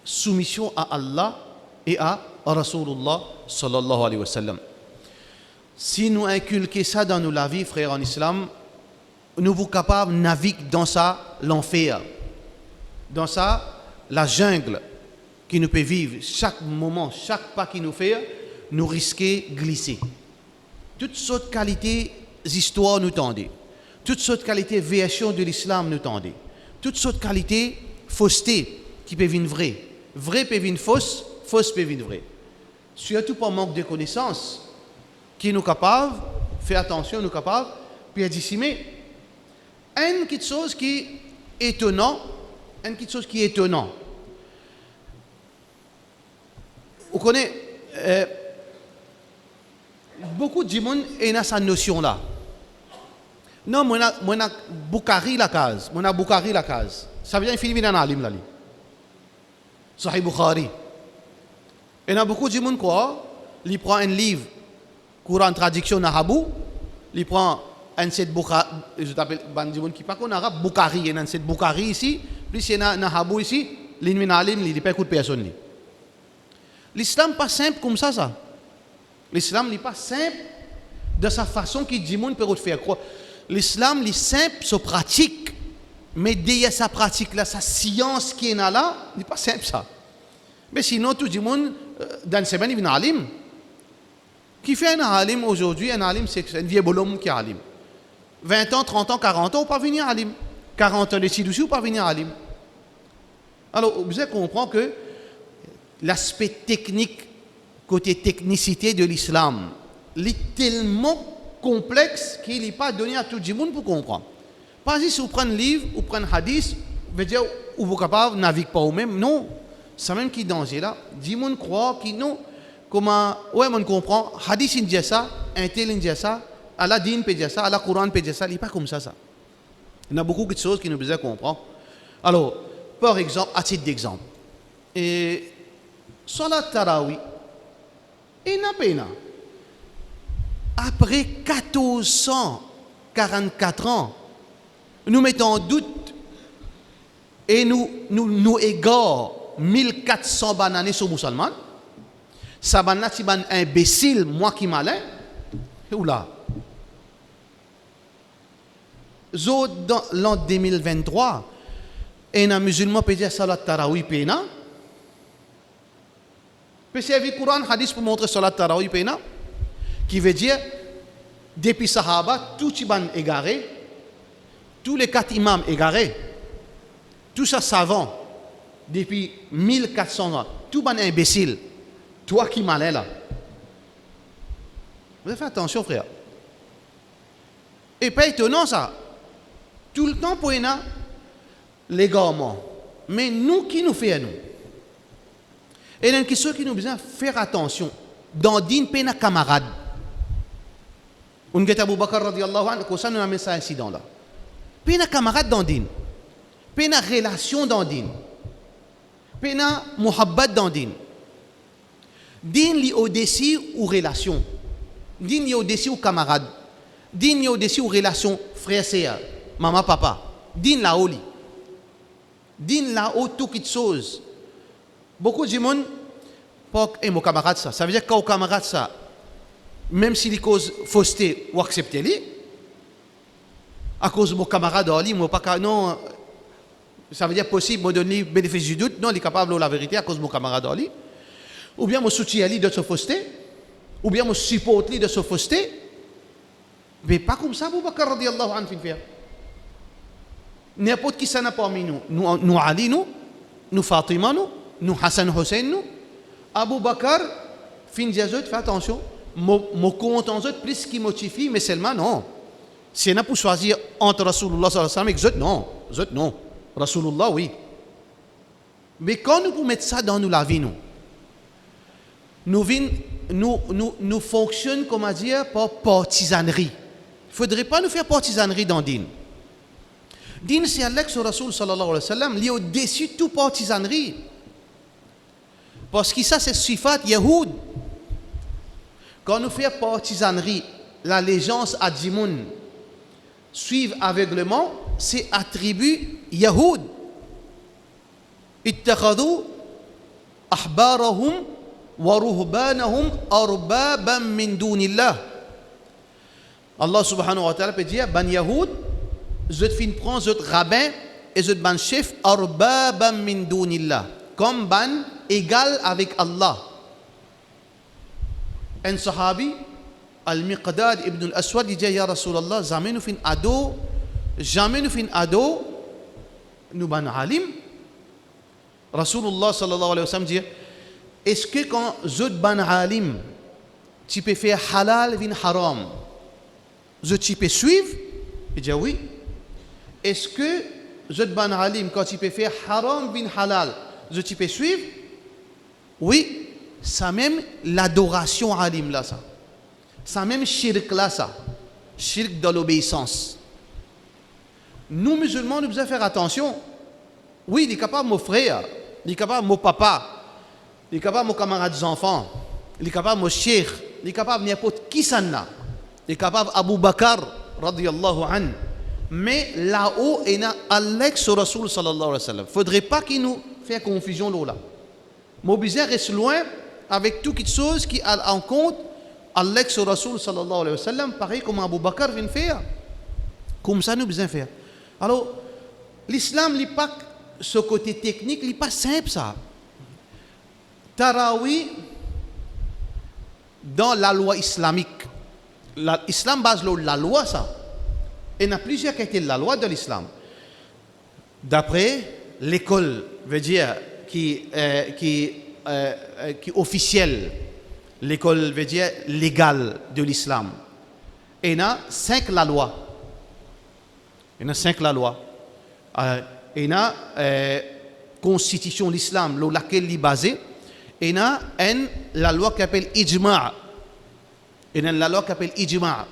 Soumission à Allah et à Rasulullah sallallahu alayhi wa sallam. Si nous inculquons ça dans nos vies, frères en islam, nous sommes capables de naviguer dans ça l'enfer, dans ça la jungle qui nous peut vivre. Chaque moment, chaque pas qu'il nous fait, nous risquons de glisser. Toutes sortes de qualités d'histoire nous tendent. Toutes sortes de qualités version de l'islam nous tendent. Toutes sortes de qualités fausseté qui peuvent venir vraies. Vrai peut venir fausse, fausse peut venir vrai. Surtout par manque de connaissances. qui nous capable, fait attention, nous capable, puis décimer. Une petite chose qui est étonnant, Vous connaissez, beaucoup de gens ont cette notion-là. Non, moi, je Bukhari la case. Ça veut dire qu'il finit dans l'alim, là. Sahih Bukhari. Et il y a beaucoup de gens qui croient, ils prennent un livre, Courant traduction arabe, ils prennent un set Bukhari, je t'appelle, qui parle en arabe, Bukhari, il y a un set Bukhari ici, puis il y a un arabe ici, l'in alim, il n'y a pas de personne. L'islam n'est pas simple comme ça. L'islam n'est pas simple de sa façon qu'il dit monde peut faire croire. L'islam est simple, sa pratique, mais derrière sa pratique là, sa science qui est là, n'est pas simple ça. Mais sinon tout le monde dans une semaine il vient alim. Qui fait un alim aujourd'hui? Un alim c'est un vieux bonhomme qui est alim. 20 ans, 30 ans, 40 ans, on pas venir alim. 40 ans ici dessus, on pas venir alim. Alors vous avez compris que l'aspect technique, côté technicité de l'islam, est tellement complexe qu'il n'est pas donné à tout le monde pour comprendre. Pas si vous prenez un livre, vous prenez un hadith, veut dire, vous êtes capable de naviguer pas vous-même. Non, c'est même qui est danger là. Les gens croient qu'ils non. Comment, ouais, on comprend. Hadith, il dit ça, un tel, il dit ça, Allah din peut dire ça, Allah Coran peut dire ça. Il n'est pas comme ça. Il y a beaucoup de choses qui nous besoin comprendre. Alors, par exemple, à titre d'exemple, et Salat Tarawih, et n'a pas. Après 1444 ans, nous mettons en doute et nous égarons 1400 bananes sur les musulmans. Ça banane c'est un imbécile, moi qui malin. Oula. Dans l'an 2023, un musulman peut dire Salat Tarawih pena. Peut servir Coran hadith pour montrer Salat Tarawih pena. Qui veut dire, depuis Sahaba, tout Iban égaré, tous les 4 imams égarés, tout ça savant, depuis 1400 ans, tout ban imbécile, toi qui malais là. Vous avez fait attention, frère. Et pas étonnant ça. Tout le temps pour l'égarement. Mais nous, qui nous fait à nous? Et il y a une question qui nous besoin de faire attention. Dans din pena camarade. On a Abu Bakr radiallahu anhu, comme ça nous avons ça incident là. Pena camarade dans din. Pena relation dans din. Pena muhabbat dans din. Din li au-dessus ou relation. Din li au-dessus ou camarade. Din li au-dessus ou relation frère-sœur, maman, papa. Din la haut li. Din la haut tout quelque chose. Beaucoup de gens, mon camarade ça. Ça veut dire qu'au camarade ça, même si les causes fausseté ou accepter les, à cause de mon camarade Ali, moi pas non, ça veut dire possible, me donner le bénéfice du doute, non, il est capable de la vérité à cause de mon camarade Ali, ou bien moi soutien Ali de se fausseté, ou bien moi supporte lui de se fausseté, mais pas comme ça, Abu Bakr radiallahu anhu fait. N'importe qui ça n'a pas mis nous Ali nous Fatima nous Hassan Hussein nous, Abu Bakr fin diazot, fais attention. Mon compte en eux plus qui motifie, mais seulement non. Si on a pour choisir entre Rasulullah sallallahu alayhi wa sallam et Zot, non. Rasulullah, oui. Mais quand nous pouvons mettre ça dans la vie, nous fonctionnons, comment dire, par partisanerie. Il ne faudrait pas nous faire partisanerie dans Din. Din, c'est Allah sur Rasul sallallahu alayhi wa sallam, il est au-dessus de toute partisanerie. Parce que ça, c'est sifat Yahoud. Quand nous faisons partisanerie, l'allégeance à Djimoun, suivre aveuglement, c'est attribut Yahoud. Ittakhadou ahbarahum wa ruhbanahum arbaban min dunillah. Allah subhanahu wa ta'ala peut dire, ban Yahoud, je te fin prends, je te rabbin, et je te ban chef, arbaban min dunillah. Comme ban égal avec Allah. Un sahabi, Al-Miqdad ibn al-Aswad, dit Ya Rasulallah, jamais nous fin ado, nous ban alim. Rasulullah sallallahu alayhi wa sallam dit est-ce que quand je ban alim, tu peux faire halal vin haram. Tu peux suivre? Il dit oui. Est-ce que je ban alim quand tu peux faire haram vin halal, tu peux suivre? Oui. Ça même l'adoration alim là ça. Ça même shirk là ça. Shirk dans l'obéissance. Nous musulmans, nous devons faire attention. Oui, il est capable mon frère, il est capable mon papa, il est capable mon camarade enfants, il est capable mon cheikh, il est capable n'importe qui ça n'a. Il est capable Abu Bakr radiyallahu anhu. Mais là-haut, il y a Allah sur Rasoul sallallahu alayhi wa sallam. Il ne faudrait pas qu'il nous fasse confusion là. Mon bizarre reste loin avec toutes les choses qui a en compte Allah sur Rasoul sallallahu alayhi wa sallam, pareil comme Abu Bakr vient faire. Comme ça, nous besoin faire. Alors, l'islam n'est pas ce côté technique, il n'est pas simple ça. Tarawi, dans la loi islamique, l'islam base la loi ça. Et il y a plusieurs qui étaient la loi de l'islam. D'après l'école, veut dire qui officielle, l'école veut dire légale de l'islam. Et il y a 5 la loi. Il y en a 5 la loi. Il y a constitution de l'islam, laquelle il est basée. Il y a la loi qui s'appelle Ijma'. Il y a la loi qui s'appelle Ijma'.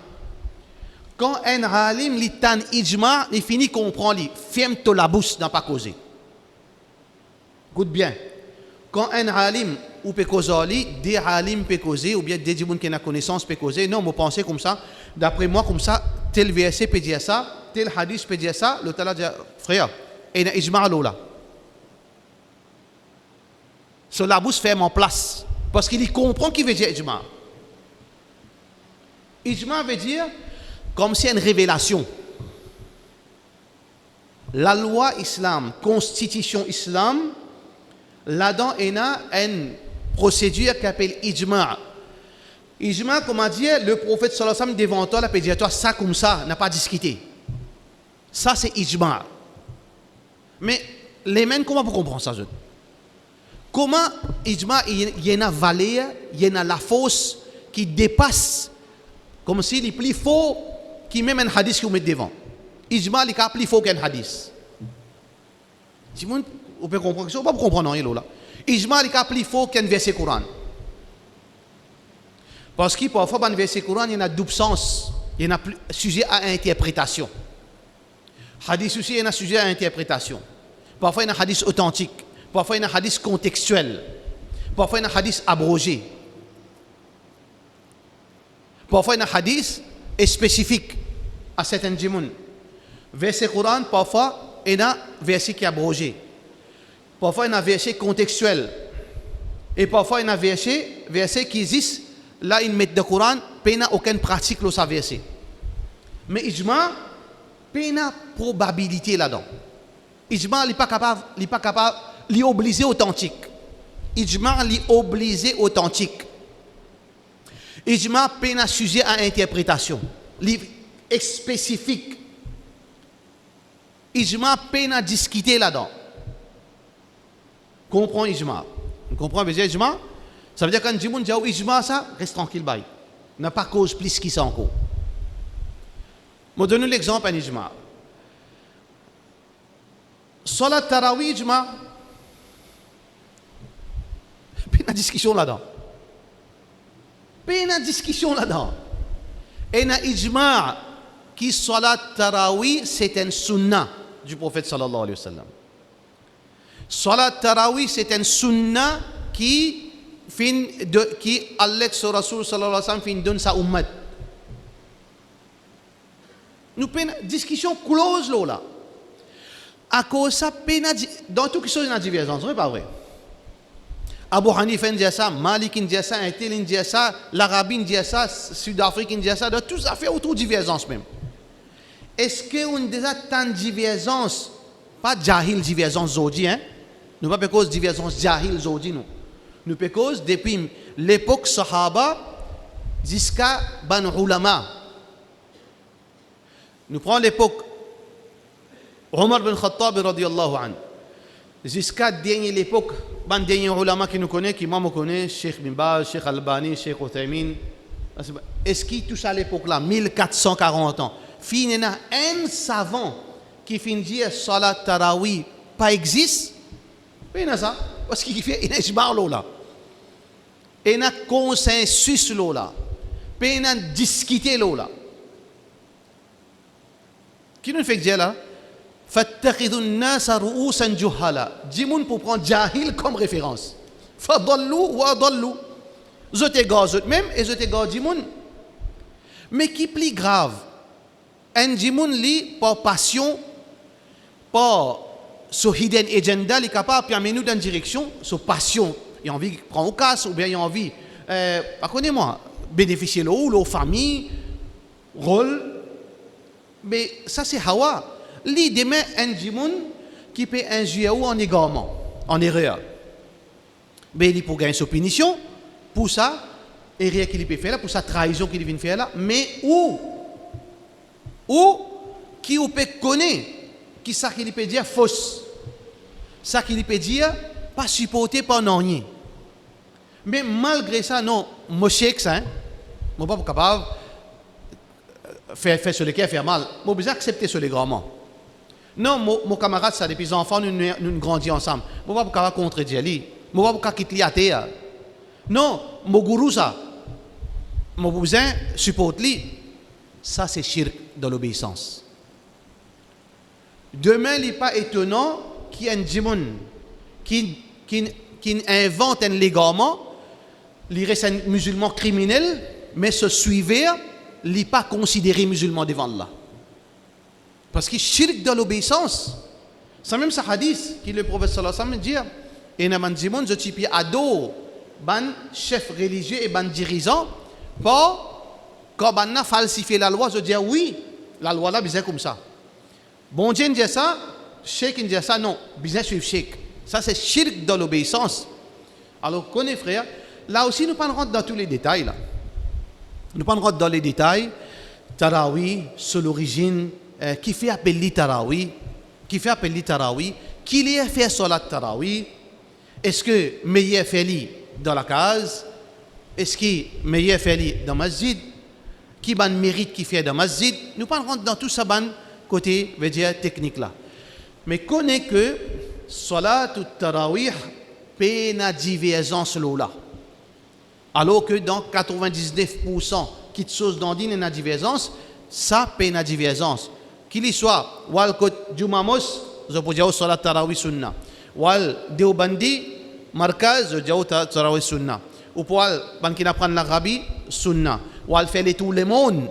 Quand un alim li tan Ijma', il finit comprendre, il ferme la bouche, n'a pas causé. Écoute bien. Quand un alim ou peut causer, des alim peut causer, ou bien des gens qui ont connaissance peut causer, non, vous pensez comme ça, d'après moi, comme ça, tel verset peut dire ça, tel hadith peut dire ça, le talent dit, frère, il y a Ijma' là. So la bouche ferme en place, parce qu'il comprend qu'il veut dire Ijma'. Ijma' veut dire, comme si une révélation. La loi islam, constitution islam, là-dedans, il y a une procédure qui s'appelle Ijma'. Ijma', comment dire, le prophète sallallahu alayhi wa sallam devant toi, il peut dire toi, ça comme ça, n'a pas discuté. Ça, c'est Ijma'. Mais les mêmes, comment vous comprenez ça? Comment Ijma', il y en a valeur, il y en a la force qui dépasse, comme s'il est plus fort qui même un hadith qui vous met devant. Ijma', il est plus fort qu'un hadith. Si vous pouvez comprendre, vous ne pouvez pas comprendre rien là. Ijma', il est plus fort qu'un verset Coran. Parce que parfois, dans le verset Coran, il y en a double sens. Il y en a sujet à interprétation. Hadith aussi, il y en a sujet à interprétation. Parfois, il y en a hadith authentique. Parfois, il y en a hadith contextuel. Parfois, il y en a hadith abrogé. Parfois, il y en a hadith spécifique à certains djimoun. Verset Coran, parfois, il y a un verset qui est abrogé. Parfois, il y a un verset contextuel. Et parfois, il y a un verset qui existe. Là, ils mettent le Coran, il n'y a aucune pratique dans ce verset. Mais Ijma', il y a une probabilité là-dedans. Ijma' n'est pas capable, il est obligé authentique. Ijma' est obligé authentique. Ijma' est un sujet à interprétation. Il est spécifique. Ijma' peine à discuter là-dedans. Comprends Ijma'. Vous comprenez bien Ijma'? Ça veut dire que quand Jimoun dit Ijma' ça, reste tranquille, bye. N'a pas cause plus qui ça encore. Je donne l'exemple à Ijma'. Salat Tarawih Ijma'. Puis une discussion là-dedans. Et il y a Ijma' qui Salat Tarawih, c'est un sunnah du prophète sallallahu alayhi wa sallam. Salat Tarawih, c'est un sunnah qui Allah sur Rasoul sallallahu alayhi wa sallam fin donne sa ummat. Nous avons une discussion close là. À cause ça, dans toutes les choses, il y a une divergence, c'est pas vrai. Abu Hanifa dit ça, Malik dit ça, Intel dit ça, l'Arabie dit ça, Sud-Afrique dit ça, dans toutes les affaires autour de divergence même. Est-ce qu'on a déjà tant de divergence, pas jahil divergence aujourd'hui, hein? Nous pas cause divergence jahil aujourd'hui, nous. Nous pas cause depuis l'époque Sahaba jusqu'à ban ulama. Nous prenons l'époque Omar bin Khattab radiyallahu anhu. Jusqu'à l'époque, ban dernier ulama qui nous connaît, qui moi me connaît, Cheikh Bin Baz, Cheikh Albani, Cheikh Uthaymin, Est-ce qu'il tout ça à l'époque là, 1440 ans, il y a un savant qui finit dire salat tarawih pas existe? Il y a ça. Parce qu'il fait un ijma' là. Il y a un consensus là. Il y a un discuter là. Qui nous fait dire là? فَاتَّخِذُوا النَّاسَ رُؤُوسًا جُهَّلًا. Dis-moi pour prendre jahil comme référence. فَضَلُّوا وَضَلُّوا. Zoté gaz même et zoté gaz dis-moi. Mais qui plus grave, un dis-moi li par passion, par so hidden agenda, il est capable de amener nous dans une direction, so passion. Il a envie de prendre au casse ou bien il a envie, connais-moi, bénéficier de l'eau, famille, rôle. Mais ça c'est Hawa. Li demain un djimoun qui peut injurier ou en égarement, en erreur. Mais il pour gagner sa punition, pour ça, erreur qu'il peut faire là, pour sa trahison qu'il vient faire là, mais où qui ou peut connaître qui ça qu'il peut dire fausse, ça qu'il peut dire pas supporté par non. Mais malgré ça, non, moi je sais que ça, hein, moi pas capable faire sur les quais, faire mal, moi besoin accepter sur les grands. Non, mon camarade, ça, depuis les enfants, nous grandissons ensemble. Je ne peux pas contredire lui. Je ne peux pas quitter la terre. Non, mon gourou, ça. Mon besoin supporte lui. Ça, c'est shirk dans l'obéissance. Demain, il n'est pas étonnant qu'il y ait un djimoun qui invente un légalement, il reste un musulman criminel, mais ce suiveur, il n'est pas considéré musulman devant Allah. Parce que shirk dans l'obéissance, c'est même ce hadith que le prophète sallallahu alayhi wa sallam dit, et n'a man djimoun, je type ado, ban chef religieux et ban dirigeant, pour quand ban a falsifié la loi, je dis oui, la loi là, c'est comme ça. Bon Dieu dit ça, sheikh dit ça, non, bizarre suivre sheikh. Ça c'est shirk dans l'obéissance. Alors, connaissez frère, là aussi nous ne pas rentrer dans tous les détails là. Nous ne pas rentrer dans les détails, Tarawih, sur l'origine, qui fait appeler Tarawih, qui lui a fait Salat Tarawih, est-ce que meilleur fait dans la case, est-ce que meilleur fait dans la masjid, qui ban mérite qui fait dans la masjid, nous ne pas rentrer dans tout ça ban côté veut dire technique là. Mais connaît que Salat Tarawih peine divergence là. Alors que dans 99% qui te chose dans une divergence, ça peine divergence. Qu'il y soit wal kot jumamos, je peux dire Salat Tarawih sunna. Wal deobandi markaz, je dis Tarawih sunna. Ou pour ban qui apprend l'Arabie sunna. Wal fait tout le monde.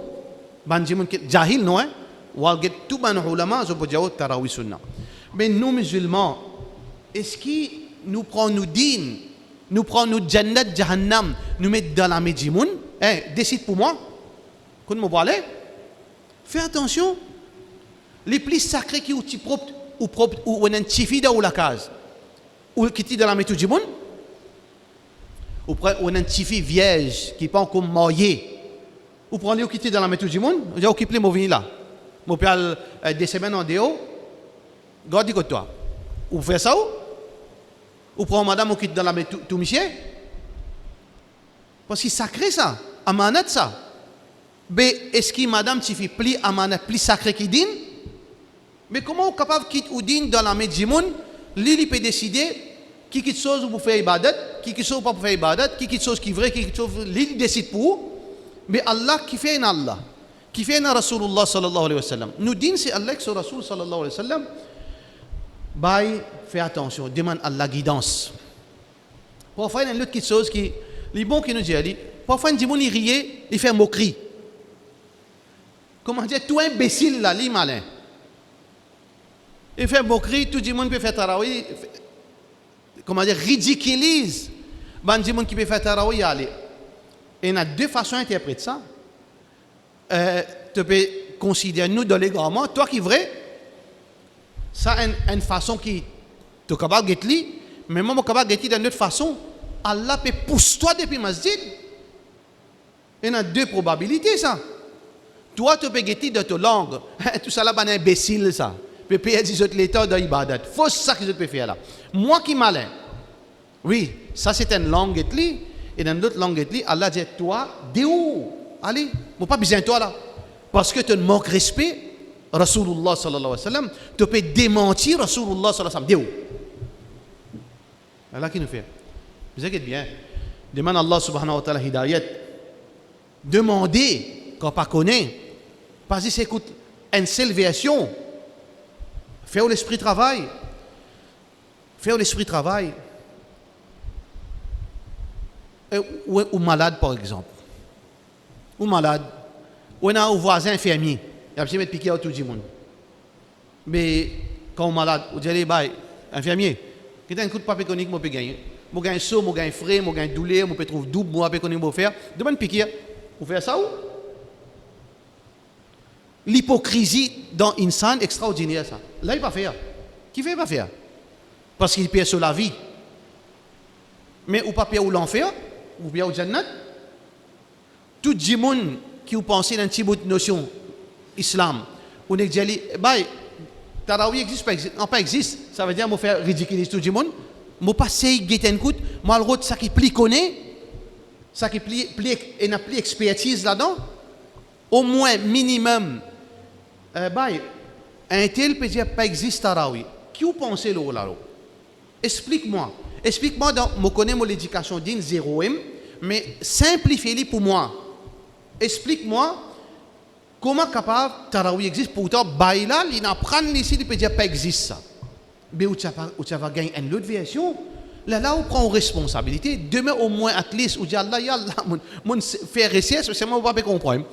Ban jahil non hein. Wal get tout ban ulama, je peux dire Tarawih sunna. Mais nous musulmans, est-ce que nous prenons nous din, nous prenons nous jannat jahannam, nous mettons dans la médjimoun? Décide pour moi. Quand me parler, fais attention. Les plus sacrés qui sont propres ou on a un tifi dans la case ou qui est dans la médjimoun, ou on a un tifi vierge qui n'est pas encore marié, ou prenez au quitter dans la médjimoun, j'ai occupé mon vin là. Mon père des semaines en déo, garde que toi. Ou fais ça ou prends madame qui est dans la tout monsieur. Parce que c'est sacré ça, amanat ça. Mais est-ce que madame tu fais plus amanat plus sacré qui dîne? Mais comment on est capable de quitter ou dîne dans la médjimoun, lui peut décider qui quitte chose pour faire ibadat, qui quitte chose pas pour faire ibadat, qui quitte chose qui est vrai, qui quitte chose lui décide pour vous. Mais Allah qui fait un Allah, qui fait un Rasulullah sallallahu alayhi wa sallam. Nous dîne c'est Allah que Rasul sallallahu alayhi wa sallam. Bye, fais attention, demande à la guidance. Parfois, il y a une autre chose qui, les bons qui nous disent, parfois, il dit, il rit, il fait moquerie. Comment dire, tout imbécile là, il malin. Il fait moquerie, tout le monde peut faire tarawih. Comment dire, ridiculise. Ben, dit, qui peut faire tarawih, allez. Et il y a deux façons d'interpréter ça. Tu peux considérer nous dans les grands, toi qui es vrai. Ça a une façon qui tu es capable de gagner, mais moi je suis capable de gagner d'une autre façon. Allah peut pousser toi depuis le masjid. Il y a deux probabilités ça. Toi tu peux gagner de ta langue. Tout ça là c'est imbécile ça. Tu peux payer 18 l'état dans l'ibadat. Faut ça que je peux faire là. Moi qui malin. Oui, ça c'est une langue et dans une autre langue Allah dit toi de où allez, moi pas besoin de toi là. Parce que tu manques respect, Rasulullah sallallahu alayhi wa sallam, tu peux démentir Rasulullah sallallahu alayhi wa sallam. Allah qui nous fait. Vous inquiétez bien. Demande à Allah subhanahu wa ta'ala hidayat. Demandez quand pas connaît. Pas si écoute une seule version. Fais où l'esprit travaille. Fais où l'esprit travaille. Ou malade par exemple. Ou malade. Ou on a un voisin infirmier. Il a besoin de piquer à tout le monde. Mais quand on est malade, on dit allez, bye, infirmier. Qui a un coup de papier conique, moi, je peux gagner. Moi, je gagne saut, moi, je gagne frais, moi, je gagne douleur, moi, je peux trouver double, moi, je peux connaître, moi, faire. Demande piquer. Vous faites ça où? L'hypocrisie dans l'insan extraordinaire, ça. Là, il ne va pas faire. Qui fait pas faire? Parce qu'il perd sur la vie. Mais ou pas perd ou l'enfer, ou bien au Jannat. Tout le monde qui vous pense dans une petite notion islam, on est dit, bah, Tarawi existe pas existe, ça veut dire que je faire ridiculiser tout le monde. Je pas essayer de guetter un coup, moi le ça qui plus connaît, ça qui plus et n'a plus expertise là-dedans, au moins minimum, bah, un tel peut dire pas existe Tarawi. Qui vous pensez là? Explique-moi dans je connais mon éducation d'une 0M, mais simplifiez-le pour moi. Explique-moi comment capable Tarawi existe pourtant baila il n'apprend ici il peut dire pas existe ça. Mais où tu vas gagner une autre version là on prend responsabilité demain au moins at least où dit Allah ya Allah mon faire RCS c'est moi pas comprendre.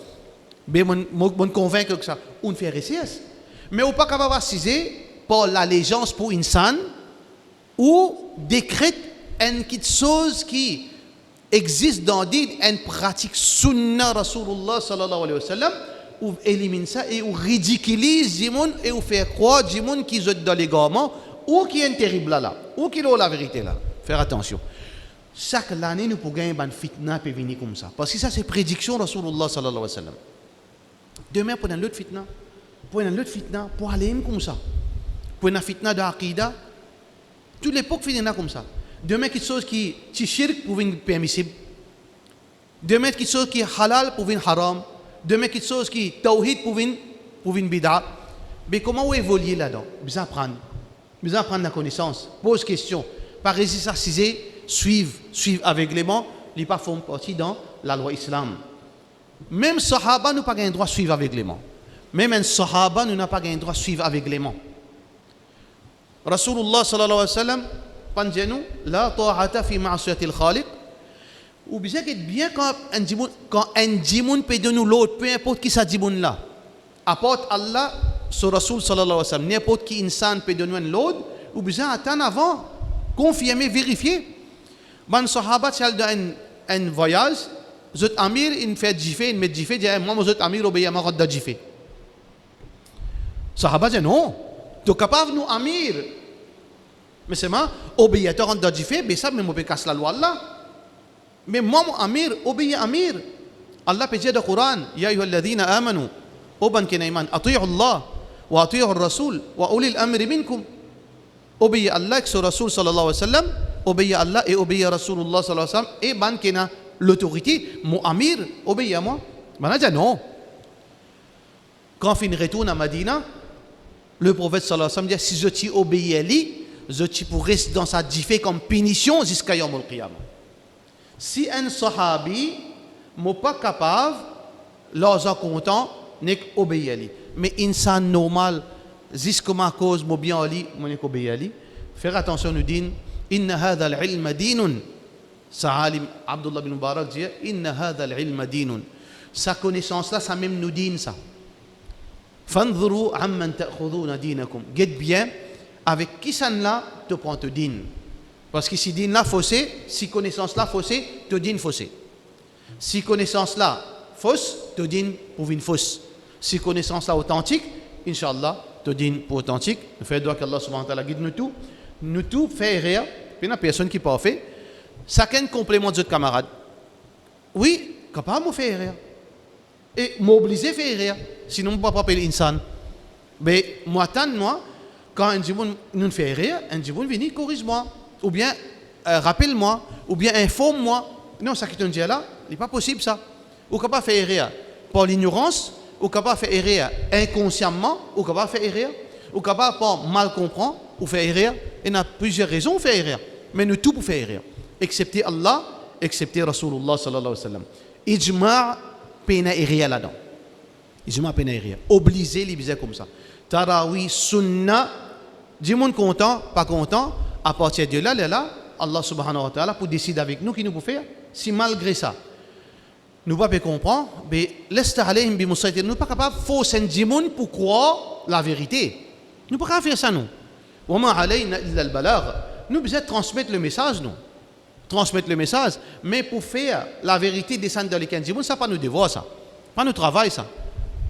Mais mon convaincre que ça on fait RCS. Mais on pas capable assiser par l'allégeance pour insan ou décrète une petite chose qui existe dans une pratique sunna Rasulullah sallallahu alayhi wa sallam, ou élimine ça et ou ridiculise les gens et ou fait croire les gens qui sont dans les garments ou qui est terrible là, ou qui ont la vérité là. Faire attention. Chaque année, nous pouvons gagner une fitna peut venir comme ça. Parce que ça, c'est prédiction Rasulullah sallallahu alayhi wa sallam. Demain, pour une autre fitna, pour aller comme ça. Pour une fitna d'Aqida, toute l'époque finira comme ça. Demain, quelque chose qui est shirk pour venir permissible. Demain, quelque chose qui est halal pour venir haram. Demain, quelque chose qui est tawhid pour venir bid'a. Mais comment on évolue là-dedans? Vous apprendre la connaissance. Pose question. Pas résister à ciser, suivre aveuglément. Les pas font partie dans la loi islam. Même Sahaba, nous n'avons pas le droit de suivre aveuglément. Même un Sahaba, nous n'avons pas le droit de suivre aveuglément. Rasulullah sallallahu alayhi wa sallam, Panjanu, la ta'ata fi ma'asiyatil khaliq. Ou bien quand un djimoun peut donner l'autre, peu importe qui ça djimoun là. Apporte Allah, sur Rasul sallallahu alayhi wa sallam, n'importe qui insan peut donner l'autre, ou bien attendre avant, confirmer, vérifier. Ban sahaba, c'est un voyage, zot amir, il fait djifé, il met djifé, dit, moi, zot amir, obéir à ma route de djifé. Sahaba dit, non, tu es capable de nous amir. Mais c'est moi, obéir à ta djifé, mais ça, même on peut casser la loi là. Mais moi, mon amir, obéir amir. Allah peut dire dans le Coran, Ya ayyuhalladhina amanu, oban kenayman, ati'u Allah, wa ati'u Rasul, wa ulil amri minkum. Obéir Allah et son Rasul sallallahu alayhi wa sallam, obéir Allah et obéir Rasulullah sallallahu alayhi wa sallam, et ban kena l'autorité, mon amir, obéir à moi. Ben là, non. Quand il retourne à Madina, le prophète sallallahu alayhi wa sallam dit, si je t'y obéis à lui, je t'y pour rester dans sa diffé comme punition jusqu'à Yawm al-Qiyamah. Si un sahabi n'est pas capable, l'autre content, n'est qu'obéir à lui. Mais insan normal, jusqu'à cause de bien ali, n'est qu'obéir à lui. Faire attention, nous dit, inna hadha al-ilma dinun. Sa'alim Abdullah bin Mubarak dit, inna hadha al-ilma dinun. Sa connaissance là, ça même nous dit ça. Fanzuru amman ta'khuduna dinakum. Guette bien, avec qui ça là, te prends te din. Parce que si din là faussé, si connaissance là faussé, te din faussé. Si connaissance là fausse, te din pour une fausse. Si connaissance là authentique, Inch'Allah, te din pour authentique. Nous faisons doigt qu'Allah subhanahu wa ta'ala guide nous tout fait rire. Puis il y a personne qui pas fait. Chacun complément de notre camarade. Oui, capable de faire rire. Et m'obliger à faire rire. Sinon, je ne peux pas appeler l'insan. Mais moi, quand un djimoun nous fait rire, un djimoun vient corrige-moi. Ou bien rappelle-moi, ou bien informe-moi. Non, ça qui te dit là, il n'est pas possible ça. ou capable de faire erreur par l'ignorance, ou capable de faire erreur inconsciemment, ou capable de faire erreur, ou capable de mal comprendre, ou faire erreur. Il y a plusieurs raisons de faire erreur, mais nous tout pour faire erreur. Excepté Allah, excepté Rasulullah sallallahu alayhi wa sallam. Ijma' pena erreur là-dedans. Ijma' pena erreur. Obligé les biser comme ça. Tarawi, sunna, du monde content, pas content, à partir de là, Allah subhanahu wa ta'ala pour décider avec nous qui nous peut faire. Si malgré ça, nous ne pouvons pas comprendre, mais laisse aller, nous ne sommes pas capables de forcer du monde pour croire la vérité. Nous ne pouvons pas faire ça, nous. Nous devons transmettre le message, nous. Transmettre le message, mais pour faire la vérité descendre dans les camps du monde, ça n'est pas nous devoir, ça. Pas notre travail, ça.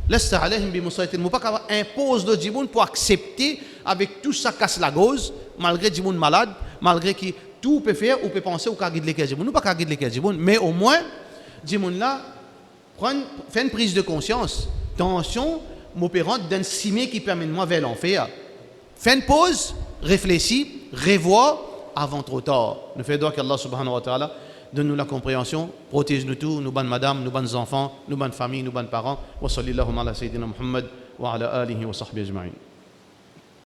Laisse aller, nous ne sommes pas capables d'imposer le monde pour accepter avec tout ça casse la gauze, malgré du monde malade, malgré que tout peut faire, ou peut penser, ou peut guider les camps du monde. Nous ne pouvons pas guider les camps du monde, mais au moins, du monde là, fait une prise de conscience. Attention, m'opérant d'un cimé qui permet de moi vers l'enfer. Fais une pause, réfléchis, revois avant trop tard. Nous faisons qu'Allah subhanahu wa ta'ala donne-nous la compréhension, protège-nous tous, nous bonnes madames, nous bonnes enfants, nous bonnes familles, nous bonnes parents. Wa sallallahu ala sayyidina Muhammad wa ala alihi wa sahbihi ajma'in.